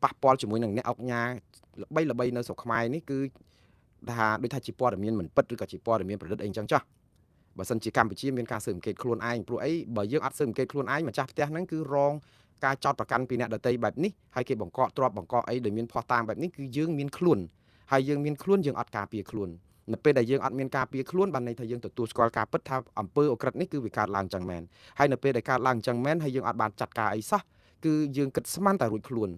ប៉ះពាល់ជាមួយនឹងអ្នកអង្គការល្បីនៅស្រុកខ្មែរនេះគឺថាដូចថាជាព័ត៌មានមិនពិតឬក៏ជាព័ត៌មានប្រឌិតអីចឹងចុះបើសិនជាកម្ពុជាមានការស៊ើបអង្កេតខ្លួនឯងព្រោះអីបើយើងអត់ស៊ើបអង្កេតខ្លួនឯងម្ចាស់ផ្ទះហ្នឹងគឺរងការចោទប្រកាន់ពីអ្នកដទៃបែបនេះហើយគេបង្កក់ទ្របបង្កក់អីដែលមានភ័ស្តុតាងបែបនេះគឺយើងមានខ្លួនហើយយើងមានខ្លួនយើងអត់ការពារខ្លួននៅពេលដែលយើងអត់មានការពារខ្លួនបានន័យថាយើងទទួលស្គាល់ការពិតថាអំពើអក្រិតនេះគឺវាកើតឡើងចឹងមែនហើយនៅពេលដែលកើតឡើងចឹងមែនហើយយើងអត់បានចាត់ការអីសោះគឺយើងគិតស្មានតែរួចខ្លួ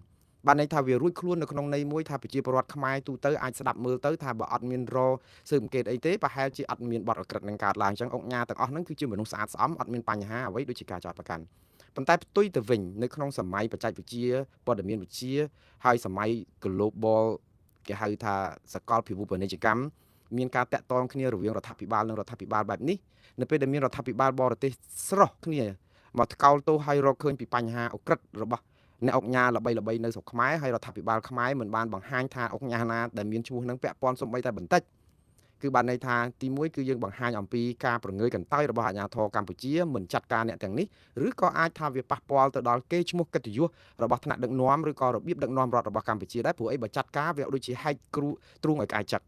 នបានន័យថាវារួចខ្លួននៅក្នុងន័យមួយថាប្រជាពលរដ្ឋខ្មែរទូទៅអាចស្ដាប់មើលទៅថាបើអត់មានរស៊ើបអង្កេតអីទេប្រហែលជាអត់មានបទអក្រិតនឹងកើតឡើងចឹងអង្គការទាំងអស់ហ្នឹងគឺជាមនុស្សស្អាតស្អំអត់មានបញ្ហាអ្វីដូចជាការចោទប្រកាន់ប៉ុន្តែផ្ទុយទៅវិញនៅក្នុងសម័យបច្ចេកវិទ្យាព័ត៌មានវិទ្យាហើយសម័យ global គេហៅថាសកលភាវូបនីយកម្មមានការតាក់ទងគ្នារវាងរដ្ឋាភិបាលនិងរដ្ឋាភិបាលបែបនេះនៅពេលដែលមានរដ្ឋាភិបាលបរទេសស្រោះគ្នាមកថ្កោលទោសឲ្យរកឃើញពីបញ្ហាអក្រិតរបស់អ្នកអង្គការល្បីៗនៅស្រុកខ្មែរហើយរដ្ឋាភិបាលខ្មែរមិនបានបង្ហាញថាអង្គការណាដែលមានឈ្មោះនឹងពាក់ព័ន្ធសូម្បីតែបន្តិចគឺបានន័យថាទី1គឺយើងបង្ហាញអំពីការប្រងើយកន្តើយរបស់អាជ្ញាធរកម្ពុជាមិនចាត់ការអ្នកទាំងនេះឬក៏អាចថាវាប៉ះពាល់ទៅដល់កេរ្តិ៍ឈ្មោះកិត្តិយសរបស់ថ្នាក់ដឹកនាំឬក៏របៀបដឹកនាំរដ្ឋរបស់កម្ពុជាដែរព្រោះអីបើចាត់ការវាដូចជាហែកគ្រូទ្រូងឲ្យក្អែកចិត្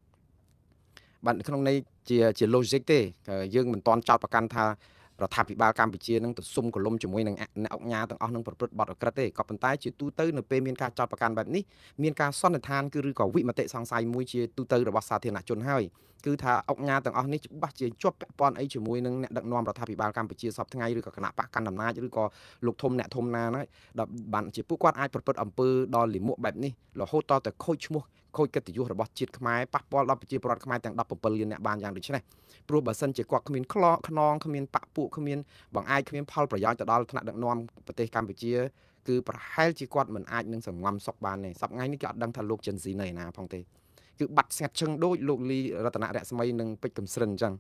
តបាទក្នុងន័យជា logic ទេយើងមិនទាន់ចោទប្រកាន់ថារដ្ឋាភិបាលកម្ពុជានឹងទៅសុំកលុំជាមួយនឹងអ្នកអង្គការទាំងអស់នឹងប្រព្រឹត្តបទអក្រិតទេក៏ប៉ុន្តែជាទូទៅនៅពេលមានការចោទប្រកាន់បែបនេះមានការសន្និដ្ឋានគឺឬក៏វិមតិសង្ស័យមួយជាទូទៅរបស់សាធារណជនហើយគឺថាអង្គការទាំងអស់នេះច្បាស់ជាជាប់ពាក់ព័ន្ធអីជាមួយនឹងអ្នកដឹកនាំរដ្ឋាភិបាលកម្ពុជាសពថ្ងៃឬក៏គណៈបកកណ្ដាលអំណាចឬក៏លោកធំអ្នកធំណាហ្នឹងដល់បានជាពួកគាត់អាចប្រព្រឹត្តអំពើដល់លិមួកបែបនេះរហូតតតែខូចឈ្មោះខូចកិត្តិយសរបស់ជាតិខ្មែរប៉ះពាល់ដល់ប្រជាពលរដ្ឋខ្មែរទាំង17លានអ្នកបានយ៉ាងដូចនេះព្រោះបើសិនជាគាត់គ្មានខ្នងគ្មានបកពួកគ្មានបង្អែកគ្មានផលប្រយោជន៍ទៅដល់ថ្នាក់ដឹកនាំប្រទេសកម្ពុជាគឺប្រហែលជាគាត់មិនអាចនឹងសង្ងំសុខបានទេសប្តាហ៍ថ្ងៃនេះគេអត់ដឹងថាលោកចិនស៊ីនៅឯណាផងទេគឺបាត់ស្ងាត់ឈឹងដូចលោកលីរតនៈរស្មីនិងពេជ្រកំស្រិនអញ្ចឹង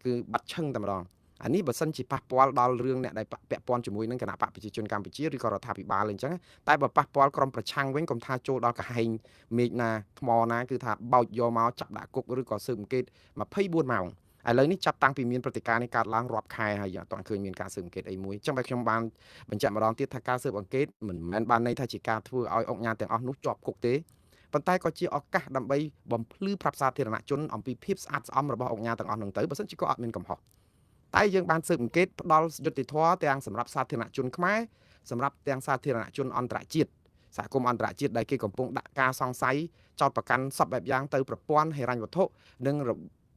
គឺបាត់ឈឹងតែម្ដងអានេះបើសិនជាប៉ះពាល់ដល់រឿងអ្នកដែលពាក់ព័ន្ធជាមួយនឹងគណៈបកប្រជាជនកម្ពុជាឬក៏រដ្ឋាភិបាលអញ្ចឹងតែបើប៉ះពាល់ក្រុមប្រឆាំងវិញកុំថាចូលដល់កហែងមេឃណាថ្មណាគឺថាបោចយកមកចាប់ដាក់គុកឬក៏ស៊ើបអង្កេត24ម៉ោងឥឡូវនេះចាប់តាំងពីមានព្រឹត្តិការណ៍នេះកើតឡើងរាប់ខែហើយអត់ទាន់ឃើញមានការស៊ើបអង្កេតអីមួយអញ្ចឹងបើខ្ញុំបានបញ្ជាក់ម្ដងទៀតថាការស៊ើបអង្កេតមិនមែនបានន័យថាជាការធ្វើឲ្យអង្គការទាំងអស់នោះជាប់គុកទេប៉ុន្តែក៏ជាឱកាសដើម្បីបំភ្លឺប្រាប់សាធារណជនអំពីភាពស្អាតស្អំរបស់អង្គការទាំងអស់ហ្នឹងទៅបើមិនជាក៏អត់មានកំហុសតែយើងបានស៊ើបអង្កេតផ្ដាល់យុត្តិធម៌ទាំងសម្រាប់សាធារណជនខ្មែរសម្រាប់ទាំងសាធារណជនអន្តរជាតិសហគមន៍អន្តរជាតិដែលគេកំពុងដាក់ការសង្ស័យចោទប្រកាន់សពបែបយ៉ាងទៅប្រព័ន្ធហិរញ្ញវត្ថុនិ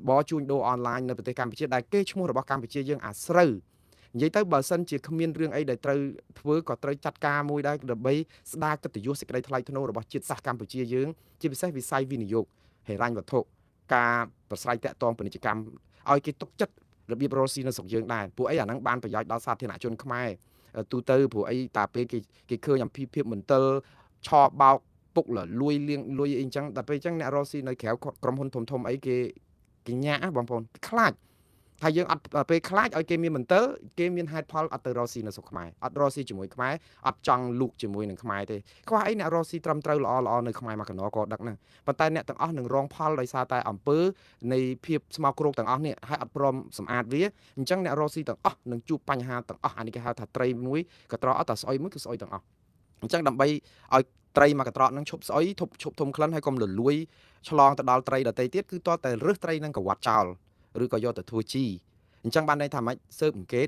ងបរជួញដូរអនឡាញនៅប្រទេសកម្ពុជាដែលគេឈ្មោះរបស់កម្ពុជាយើងអាស្រូវនិយាយទៅបើសិនជាគ្មានរឿងអីដែលត្រូវធ្វើក៏ត្រូវចាត់ការមួយដែរដើម្បីស្ដារកិត្តិយសសេចក្តីថ្លៃថ្នូររបស់ជាតិសាសន៍កម្ពុជាយើងជាពិសេសវិស័យវិនិយោគហិរញ្ញវត្ថុការប្រស្រ័យតាក់ទងពាណិជ្ជកម្មឲ្យគេទុកចិត្តរបៀបរស់ស៊ីនៅស្រុកយើងដែរពួកអីអាហ្នឹងបានប្រយោជន៍ដល់សាធារណជនខ្មែរទូទៅព្រោះអីតាពេលគេឃើញអំពីភាពមន្ទិលឆោបោកពុកលួយលៀងលួយអីអញ្ចឹងតែពេលអញ្ចឹងអ្នករស់ស៊ីនៅក្រៅក្រុមហ៊ុនធំអីគេញាក់បងប្អូនខ្លាចថាយើងអត់ពេលខ្លាចឲ្យគេមានមន្ទិលគេមានហេតុផលអត់ទៅរស់ស៊ីនៅស្រុកខ្មែរអត់រស់ស៊ីជាមួយខ្មែរអត់ចង់លូកជាមួយនឹងខ្មែរទេខ្វះអីអ្នករស់ស៊ីត្រឹមត្រូវល្អនៅខ្មែរមកកណោក៏ដឹកហ្នឹងប៉ុន្តែអ្នកទាំងអស់នឹងរងផលដោយសារតែអំពើនៃភាពស្មោកគ្រោកទាំងអស់នេះហើយអត់ព្រមសម្អាតវាអញ្ចឹងអ្នករស់ស៊ីទាំងអស់នឹងជួបបញ្ហាទាំងអស់អានេះគេហៅថាត្រីមួយក៏ត្រកអត់តែស្អុយមួយគឺស្អុយទាំងអស់អញ្ចឹងដើម្បីឲ្យត្រីមកកត្រកនឹងឈប់ស្អុយឈប់ធំក្លិនហើយកុំលលួយឆ្លងទៅដល់ត្រីដទៃទៀតគឺតតែរើសត្រីនឹងកវត្តចោលឬក៏យកទៅធ្វើជីអញ្ចឹងបានន័យថាម៉េចស៊ើបអង្កេត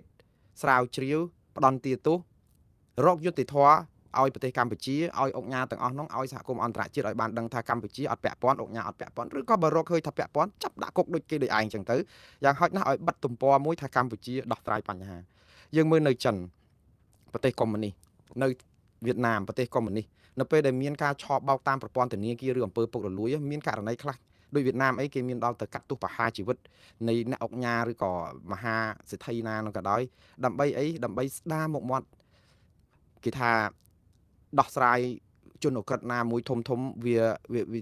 ស្រាវជ្រាវផ្ដន់ទាទោសរកយុត្តិធម៌ឲ្យប្រទេសកម្ពុជាឲ្យអង្គការទាំងអស់នោះឲ្យសហគមន៍អន្តរជាតិឲ្យបានដឹងថាកម្ពុជាអត់ពាក់ព័ន្ធអង្គការអត់ពាក់ព័ន្ធឬក៏បើរកឃើញថាពាក់ព័ន្ធចាប់ដាក់គុកដូចគេដូចឯងអញ្ចឹងទៅយ៉ាងហោចណាស់ឲ្យបិទទំព័រមួយថាកម្ពុជាដោះស្រាយបញ្ហាយើងមើលនៅចិនប្រទេសកុម្មុយនីសនៅវៀតណាមប្រទេសកុម្មុយនីសនៅពេលដែលមានការឆោបបោកតាមប្រព័ន្ធធនាគារឬអំពើពុករលួយមានករណីខ្លះដោយវៀតណាមអីគេមានដល់ទៅកាត់ទោសប្រហារជីវិតនៃអ្នកអង្គការឬក៏មហាសេដ្ឋីណានោះក៏ដោយដើម្បីអីដើម្បីស្ដារមុខមាត់គេថាដោះស្រាយជនអក្រិតណាមួយធំវ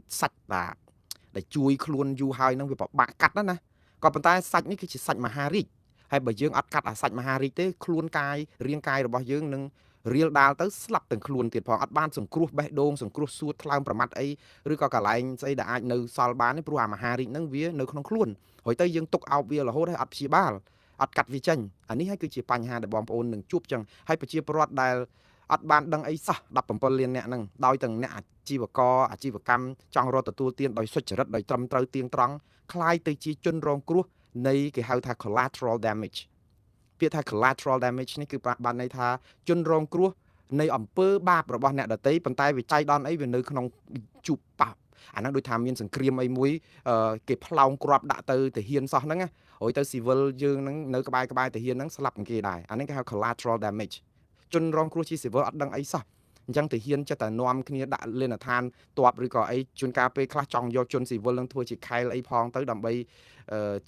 ាសាច់តាដែលជួយខ្លួនយូរហើយនឹងវាពិបាកកាត់ណាក៏ប៉ុន្តែសាច់នេះគឺជាសាច់មហារាជហើយបើយើងអត់កាត់អាសាច់មហារាជទេខ្លួនកាយរាងកាយរបស់យើងនឹងរៀលដាលទៅស្លាប់ទាំងខ្លួនទៀតផងអត់បានសង្គ្រោះបេះដូងសង្គ្រោះសួតថ្លើមប្រមាត់អីឬក៏កន្លែងស្អីដែលអាចនៅសល់បានទេព្រោះអាមហារាជហ្នឹងវានៅក្នុងខ្លួនហើយទៅយើងទុកអោបវារហូតហើយអត់ព្យាបាលអត់កាត់វាចេញអានេះហើយគឺជាបញ្ហាដែលបងប្អូននឹងជួបចឹងហើយប្រជាពលរដ្ឋដែល អត់បានដឹងអីសោះ17លានអ្នកហ្នឹងដោយទាំងអ្នកអាជីវករអាជីវកម្មចង់រកទទួលទានដោយសុចរិតដោយត្រឹមត្រូវទៀងត្រង់คล้ายទៅជាជនរងគ្រោះនៃគេហៅថា collateral damage ពាក្យថា collateral damage នេះគឺបានន័យថាជនរងគ្រោះនៃអំពើបាបរបស់អ្នកដទៃប៉ុន្តែវាចៃដន្យអីវានៅក្នុងជួបប៉ះអាហ្នឹងដូចថាមានសង្គ្រាមអីមួយគេផ្លោងគ្រាប់ដាក់ទៅទាហានសោះហ្នឹងហើយទៅ civil យើងហ្នឹងនៅក្បែរទាហានហ្នឹងស្លាប់គេដែរអានេះគេហៅ collateral damage ជនរងគ្រោះជា civil អត់ដឹងអីសោះអញ្ចឹងទាហានចិត្តតែនាំគ្នាដាក់លេនដ្ឋានតបឬក៏អីជួនកាលពេលខ្លះចង់យកជន civil នឹងធ្វើជាខែលអីផងទៅដើម្បី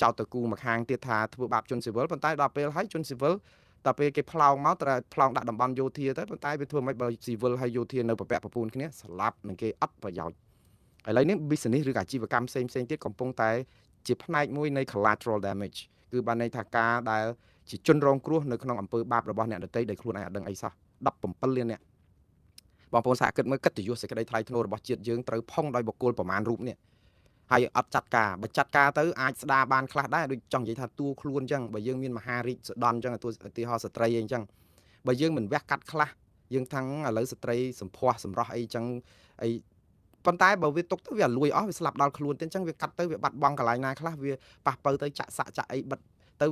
ចោតតគូមកខាងទៀតថាធ្វើបាបជន civil ប៉ុន្តែដល់ពេលហើយជន civil ដល់ពេលគេផ្លោងមកត្រូវផ្លោងដាក់តំបន់យោធាទៅប៉ុន្តែវាធ្វើមិនបើ civil ហើយយោធានៅប្រពាក់ប្រពូនគ្នាស្លាប់នឹងគេអត់ប្រយោជន៍ឥឡូវនេះ business ឬអាជីវកម្មផ្សេងទៀតកំពុងតែជាផ្នែកមួយនៃ collateral damage គឺបានន័យថាការដែលជាជនរងគ្រោះនៅក្នុងអំពើបាបរបស់អ្នកដទៃដែលខ្លួនឯងអត់ដឹងអីសោះ17លានអ្នកបងប្អូនសហគិតមើលកិត្តិយសសេចក្តីថ្លៃថ្នូររបស់ជាតិយើងត្រូវផុងដោយបុគ្គលប្រមាណរូបនេះហើយអត់ចាត់ការបើចាត់ការទៅអាចស្ដារបានខ្លះដែរដូចចង់និយាយថាតួខ្លួនអញ្ចឹងបើយើងមានមហារាជសដន់អញ្ចឹងតួឧទាហរណ៍ស្ត្រីអីអញ្ចឹងបើយើងមិនវះកាត់ខ្លះយើងថាំងឥឡូវស្ត្រីសម្ផស្សសម្រស់អីអញ្ចឹងអីប៉ុន្តែបើវាទុកទៅវាលួយអស់វាស្លាប់ដល់ខ្លួនទៅអញ្ចឹងវាកាត់ទៅវាបាត់បង់កន្លែងណាខ្លះវាប៉ះបើទៅចាក់សាក់ចាក់អីបិទទៅ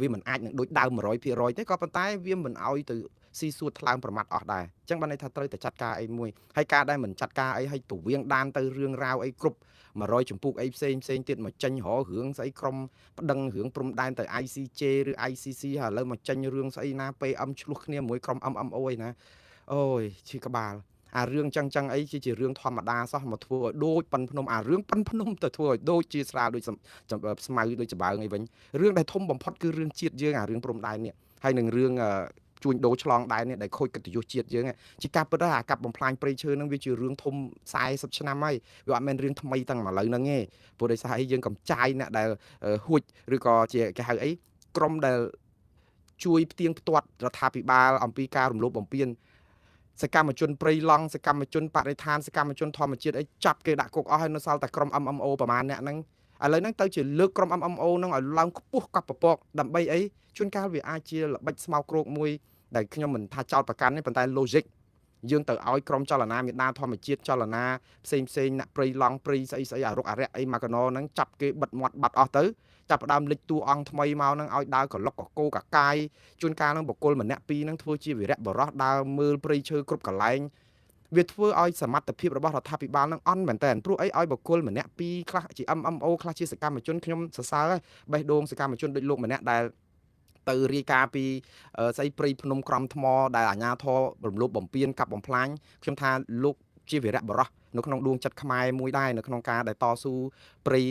វាមិនអាចនឹងដូចដើម 100% ទេក៏ប៉ុន្តែវាមិនឲ្យទៅស៊ីសួតថ្លើមប្រមាត់អស់ដែរអញ្ចឹងបានន័យថាត្រូវតែចាត់ការអីមួយហើយការដែលមិនចាត់ការអីឲ្យពវៀងដានទៅរឿងរ៉ាវអីគ្រប់100ចម្ពោះអីផ្សេងទៀតមកចេញរករឿងស្អីក្រុមប្តឹងរឿងព្រំដែនទៅ ICJ ឬ ICC ហើយឥឡូវមកចេញរឿងស្អីណា PM ឆ្លោះគ្នាមួយក្រុម MMO ឯណាអូយឈឺក្បាលអារឿងចឹងអីជារឿងធម្មតាសោះមកធ្វើឲ្យដូចប៉ិនភ្នំអារឿងប៉ិនភ្នំទៅធ្វើឲ្យដូចជាស្រាលដូចស្មៅដូចច្បើងអីវិញរឿងដែលធំបំផុតគឺរឿងជាតិយើងអារឿងព្រំដែននេះហើយនឹងរឿងជួញដូរឆ្លងដែននេះដែលខូចកិត្តិយសជាតិយើងជាការពិតអាកាប់បំផ្លាញព្រៃឈើហ្នឹងវាជារឿងធំ40ឆ្នាំហើយវាអត់មែនរឿងថ្មីតាំងមកឥឡូវហ្នឹងទេព្រោះដោយសារអីយើងកំចាយអ្នកដែលហួចឬក៏ជាគេហៅអីក្រុមដែលជួយផ្ទៀងផ្ទាត់រដ្ឋាភិបាលអំពីការរំលោភបំពានសកម្មជនព្រៃឡង់សកម្មជនបរិស្ថានសកម្មជនធម្មជាតិអីចាប់គេដាក់គុកអស់ហើយនៅសល់តែក្រុម MMO ប្រហែលអ្នកហ្នឹងឥឡូវហ្នឹងទៅជាលើកក្រុម MMO ហ្នឹងឲ្យឡើងខ្ពស់កប់ពពកដើម្បីអីជួនកាលវាអាចជាល្បិចស្មោកគ្រោកមួយដែលខ្ញុំមិនថាចោតប្រកាន់ទេប៉ុន្តែ logic យើងទៅឲ្យក្រុមចលនាមេដាធម្មជាតិចលនាផ្សេងអ្នកព្រៃឡង់ព្រៃស្អីអារុកអារៈអីមកកណោហ្នឹងចាប់គេបិទមាត់បាត់អស់ទៅចាប់ផ្ដើមលេចតួអង្គថ្មីមកហ្នឹងឲ្យដើរកលុកកកោកកាយជួនកាលហ្នឹងបុគ្គលម្នាក់ពីរហ្នឹងធ្វើជាវីរៈបរោះដើរមើលព្រៃឈើគ្រប់កន្លែងវាធ្វើឲ្យសមត្ថភាពរបស់រដ្ឋាភិបាលហ្នឹងអន់មែនតើព្រោះអីឲ្យបុគ្គលម្នាក់ពីរខ្លះជា MMO ខ្លះជាសកម្មជនខ្ញុំសរសើរហើយបេះដូងសកម្មជនដូចលោកម្នាក់ដែលទៅរាយការណ៍ពីស្អីព្រៃភ្នំក្រំថ្មដែលអាជ្ញាធររំលោភបំពានកាប់បំផ្លាញខ្ញុំថាលោកជាវីរៈបរោះនៅក្នុងដួងចិត្តខ្មែរមួយដែរនៅក្នុងការដែលតស៊ូព្រៃ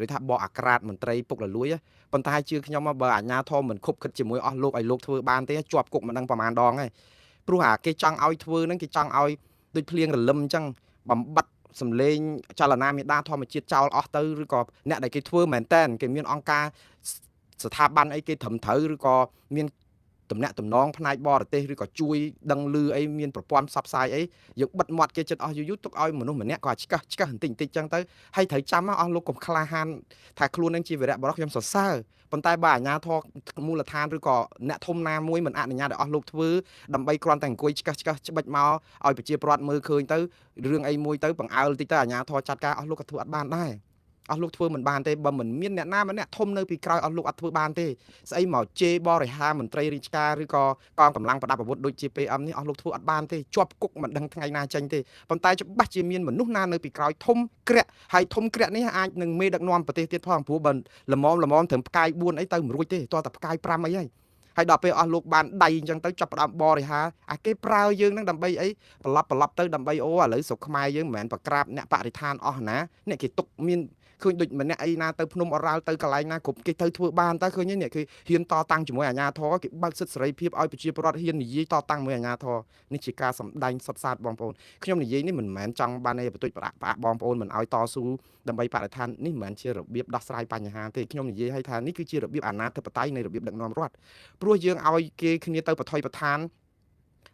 ឬថាបកអាក្រាតមន្ត្រីពុកលលួយប៉ុន្តែជឿខ្ញុំបើអាជ្ញាធរមិនខົບខិតជាមួយអស់លោកឲ្យលោកធ្វើបានទេជាប់គុកមិនដឹងប្រហែលដងហើយព្រោះគេចង់ឲ្យធ្វើហ្នឹងគេចង់ឲ្យដូចភ្លៀងរលឹមអញ្ចឹងបំបត្តិសម្លេងចលនាមេដាធម្មជាតិចោលអស់ទៅឬក៏អ្នកដែលគេធ្វើមែនតែនគេមានអង្គការស្ថាប័នអីគេត្រឹមត្រូវឬក៏មានតំណាក់តំណងផ្នែកបរទេសឬក៏ជួយដឹងឮអីមានប្រព័ន្ធផ្សព្វផ្សាយអីយើងបិទមាត់គេចិត្តអស់យូរទុកឲ្យមនុស្សម្នាក់ក៏ឆ្កឹះបន្តិចចឹងទៅហើយត្រូវចាំអស់លោកកុំក្លាហានថាខ្លួននឹងជាវីរៈបរិសុទ្ធខ្ញុំសរសើរប៉ុន្តែបើអាជ្ញាធរមូលដ្ឋានឬក៏អ្នកធំណាមួយមិនអនុញ្ញាតឲ្យអស់លោកធ្វើដើម្បីគ្រាន់តែអង្គុយឆ្កឹះច្បិចមកឲ្យប្រជាពលរដ្ឋមើលឃើញទៅរឿងអីមួយទៅបង្អើលតិចទៅអាជ្ញាធរចាត់ការអស់លោកក៏ធ្វើអត់បានដែរអស់លោកធ្វើមិនបានទេបើមិនមានអ្នកណាម្នាក់ធំនៅពីក្រោយអស់លោកអត់ធ្វើបានទេស្អីមកជេរបរិហារមន្ត្រីរាជការឬក៏កងកម្លាំងប្រដាប់អាវុធដូចជា PM នេះអស់លោកធ្វើអត់បានទេជាប់គុកមិនដឹងថ្ងៃណាចេញទេប៉ុន្តែច្បាស់ជាមានមនុស្សណានៅពីក្រោយធំក្រាក់ហើយធំក្រាក់នេះអាចនឹងមេដឹកនាំប្រទេសទៀតផងព្រោះបើល្មមត្រឹមផ្កាយ4អីទៅមិនរួចទេតោះតែផ្កាយ5អីហើយដល់ពេលអស់លោកបានដៃអញ្ចឹងទៅចាប់ផ្ដើមបរិហារអាគេប្រើយើងនឹងដើម្បីអីប្រឡប់ទៅដើម្បីអូឥឡូវស្រុកខ្មែរយើងមិនមែនប្រក្រាបអ្នកបរិស្ថានអស់ណាអ្នកគេទុកមានឃើញដូចម្នាក់អីណាទៅភ្នំអរ៉ាល់ទៅកន្លែងណាគ្រប់គេទៅធ្វើបានតែឃើញនេះគឺហ៊ានតតាំងជាមួយអាជ្ញាធរគេបើកសិទ្ធិសេរីភាពឲ្យប្រជាពលរដ្ឋហ៊ាននិយាយតតាំងជាមួយអាជ្ញាធរនេះជាការសម្ដែងសុទ្ធសាធបងប្អូនខ្ញុំនិយាយនេះមិនមែនចង់បានឲ្យបន្ទុចផ្អាក់បងប្អូនមិនឲ្យតស៊ូដើម្បីបរិស្ថាននេះមិនមែនជារបៀបដោះស្រាយបញ្ហាទេខ្ញុំនិយាយឲ្យថានេះគឺជារបៀបអាណាធិបតេយ្យនៃរបៀបដឹកនាំរដ្ឋព្រោះយើងឲ្យគេគ្នាទៅបថុយបឋាន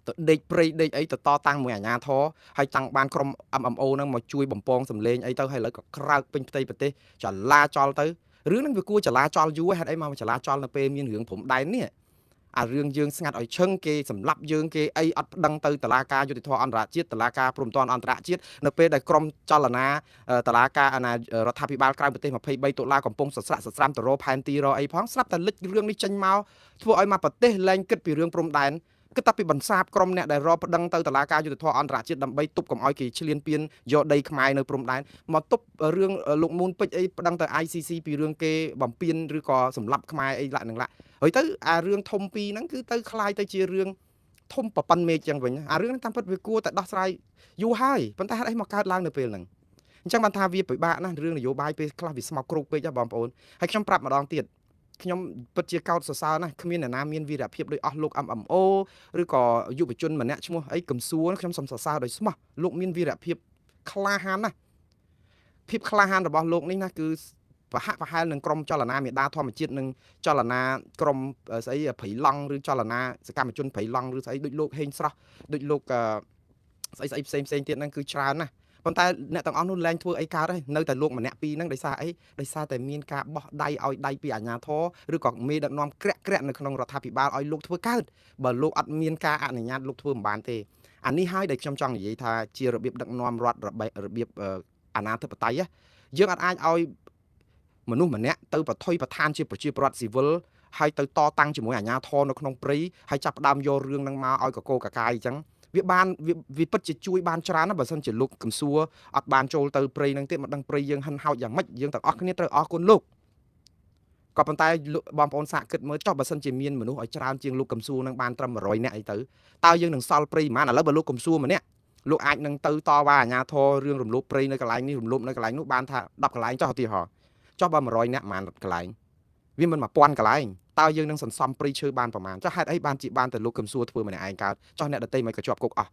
ទៅដេកព្រៃដេកអីទៅតតាំងមួយអាជ្ញាធរហើយតាំងបានក្រុម MMO ហ្នឹងមកជួយបំពងសម្លេងអីទៅហើយឥឡូវក៏ក្រើកពេញផ្ទៃប្រទេសចលាចលទៅរឿងហ្នឹងវាគួរចលាចលយូរហេតុអីមកចលាចលនៅពេលមានរឿងព្រំដែននេះ រឿងយើងស្ងាត់ឲ្យឈឹងគេសម្លាប់យើងគេអីអត់ប្តឹងទៅតុលាការយុតិធធអន្តរជាតិតុលាការព្រំប្រទានអន្តរជាតិនៅពេលដែលក្រុមចលនាតុលាការអាណារដ្ឋាភិបាលក្រៅប្រទេស23តុលាកំពុងសស្រាក់សស្រាំទៅរកផែនទីរកអីផងស្រាប់តែលិចរឿងនេះចេញមកធ្វើឲ្យមកប្រទេសលែងគិតពីរឿងព្រំដែនគិតតែពីបន្សាបក្រុមអ្នកដែលរកប្តឹងទៅតុលាការយុតិធធអន្តរជាតិដើម្បីទប់កុំឲ្យគេឈ្លានពានយកដីខ្មែរនៅព្រំដែនមកទប់រឿងលោកមូនពេជ្រអីប្តឹងទៅ ICC ពីរឿងគេបំពេញឬក៏សម្លាប់ខ្មែរអីឡាក់នឹងឡាក់ហើយទៅអារឿងធំពីរហ្នឹងគឺទៅคล้ายទៅជារឿងធំប្រប៉ុនមេឃចឹងវិញអារឿងហ្នឹងតាមពិតវាគួរតែដោះស្រាយយូរហើយប៉ុន្តែហេតុអីមកកើតឡើងនៅពេលហ្នឹងអញ្ចឹងបានថាវាពិបាកណាស់រឿងនយោបាយពេលខ្លះវាស្មោកគ្រោកពេកបងប្អូនហើយខ្ញុំប្រាប់ម្ដងទៀតខ្ញុំពិតជាកោតសរសើរណាស់គ្មានអ្នកណាមានវីរភាពដោយអស់លោក MMO ឬក៏យុវជនម្នាក់ឈ្មោះអីកំសួរខ្ញុំសូមសរសើរដោយស្មោះលោកមានវីរភាពក្លាហានណាស់ភាពក្លាហានរបស់លោកនេះណាគឺប្រហាក់ប្រហែលនឹងក្រុមចលនាមេដាធម្មជាតិនឹងចលនាក្រុមស្អីព្រៃឡង់ឬចលនាសកម្មជនព្រៃឡង់ឬស្អីដូចលោកហេងស្រស់ដូចលោកស្អីផ្សេងទៀតហ្នឹងគឺច្រើនណាស់ប៉ុន្តែអ្នកទាំងអស់នោះលែងធ្វើអីកើតហើយនៅតែលោកម្នាក់ពីរហ្នឹងដោយសារអីដោយសារតែមានការបោះដៃឲ្យដៃពីអាជ្ញាធរឬក៏មេដឹកនាំក្រាក់នៅក្នុងរដ្ឋាភិបាលឲ្យលោកធ្វើកើតបើលោកអត់មានការអនុញ្ញាតលោកធ្វើមិនបានទេអានេះហើយដែលខ្ញុំចង់និយាយថាជារបៀបដឹកនាំរដ្ឋរបៀបអាណាធិបតេយ្យយើងអាចឲ្យមនុស្សម្នាក់ទៅប្រថុយប្រឋានជាប្រជាពលរដ្ឋស៊ីវិលហើយទៅតតាំងជាមួយអាជ្ញាធរនៅក្នុងព្រៃហើយចាប់ផ្ដើមយករឿងហ្នឹងមកឲ្យកកកាកាយអញ្ចឹងវាបានវាពិតជាជួយបានច្រើនណាស់បើសិនជាលោកកំសួរអត់បានចូលទៅព្រៃហ្នឹងទេមិនដឹងព្រៃយើងហិនហោចយ៉ាងម៉េចយើងទាំងអស់គ្នាត្រូវអរគុណលោកក៏ប៉ុន្តែបងប្អូនសាកគិតមើលចុះបើសិនជាមានមនុស្សឲ្យច្រើនជាងលោកកំសួរហ្នឹងបានត្រឹម100នាក់អីទៅតើយើងនឹងសល់ព្រៃប៉ុន្មានឥឡូវបើលោកកំសួរម្នាក់លោកអាចនឹងទៅតវ៉ាអាជ្ញាធររឿងរំលោភព្រៃនៅកន្លែងនេះរំលោភនៅកន្លែងនោះបានថា10កន្លែងចុះឧទាហរណ៍ចុះបើ100នាក់ប៉ុន្មានកន្លែងវាមិន1000កន្លែងតើយើងនឹងសន្សំព្រៃឈើបានប្រមាណចុះហេតុអីបានជាបានតែលោកកំសួរធ្វើម្នាក់ឯងកើតចុះអ្នកដទៃមិនក៏ជាប់គុកអស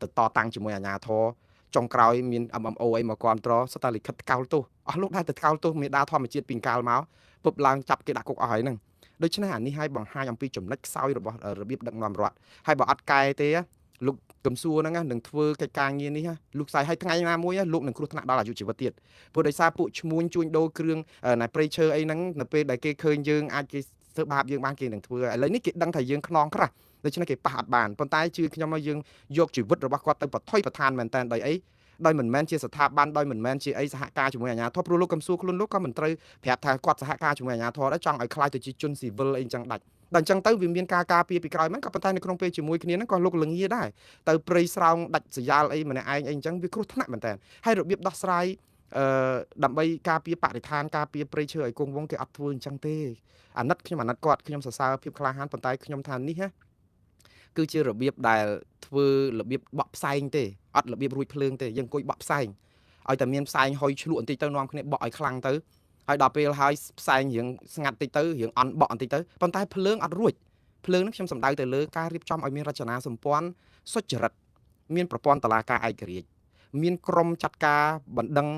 ់ទៅតតាំងជាមួយអាជ្ញាធរចុងក្រោយមាន MMO អីមកគ្រប់ត្រសតលិខិតកោលទោសអស់លោកដែរទៅកោលទោសមេដាធម្មជាតិពីកាលមកពុបឡើងចាប់គេដាក់គុកអស់ហើយហ្នឹងដូច្នេះអានេះឲ្យបង្ហាញអំពីចំណុចខ្សោយរបស់របៀបដឹកនាំរដ្ឋហើយបើអត់កែទេលោកកំសួរហ្នឹងនឹងធ្វើកិច្ចការងារនេះលោកស្អីឲ្យថ្ងៃណាមួយលោកនឹងគ្រោះថ្នាក់ដល់អាយុជីវិតទៀតព្រោះដោយសារពួកឈ្មួញជួញដូរគ្រឿងណែព្រៃឈើអីហ្នឹងនៅពេលដែលគេឃើញយើងអាចគេធ្វើបាបយើងបានគេនឹងធ្វើឥឡូវនេះគេដឹងថាយើងខ្នងក្រាស់ដូច្នេះគេប៉ះអត់បានប៉ុន្តែជឿខ្ញុំមកយើងយកជីវិតរបស់គាត់ទៅប្រថុយប្រឋានមែនតើដោយអីដោយមិនមែនជាស្ថាប័នដោយមិនមែនជាអីសហការជាមួយអាជ្ញាធរព្រោះលោកកំសួរខ្លួនលោកក៏មិនត្រូវប្រាប់ថាគាត់សហការជាមួយអាជ្ញាធរដែរចង់ឲ្យខ្លាចទៅជាជនស៊ីវិលអីចឹងដាច់ដល់អញ្ចឹងទៅវាមានការការពារពីក្រោយហ្នឹងក៏ប៉ុន្តែនៅក្នុងពេលជាមួយគ្នាហ្នឹងក៏លោកលងាដែរទៅព្រៃស្រោងដាច់សយ៉ាលអីម្នាក់ឯងអីអញ្ចឹងវាគ្រោះថ្នាក់មែនតើហើយរបៀបដោះស្រាយដើម្បីការពារបរិស្ថានការពារព្រៃឈើឲ្យគង់វង្សគេអត់ធ្វើអញ្ចឹងទេអាណិតខ្ញុំខ្ញុំសរសើរភាពក្លាហានប៉ុន្តែខ្ញុំថានេះគឺជារបៀបដែលធ្វើរបៀបបក់ផ្សែងទេអត់របៀបរួចភ្លើងទេយើងអង្គុយបក់ផ្សែងឲ្យតែមានផ្សែងហុយឆ្លក់បន្តិចទៅនាំគ្នាបក់ឲ្យខ្លាំងទៅហើយដល់ពេលហើយផ្សែងរៀងស្ងាត់តិចទៅរៀងអន់បក់បន្តិចទៅប៉ុន្តែភ្លើងអត់រួចភ្លើងនេះខ្ញុំសំដៅទៅលើការរៀបចំឲ្យមានរចនាសម្ព័ន្ធសុចរិតមានប្រព័ន្ធតុលាការឯករាជ្យមានក្រុមចាត់ការបណ្ដឹ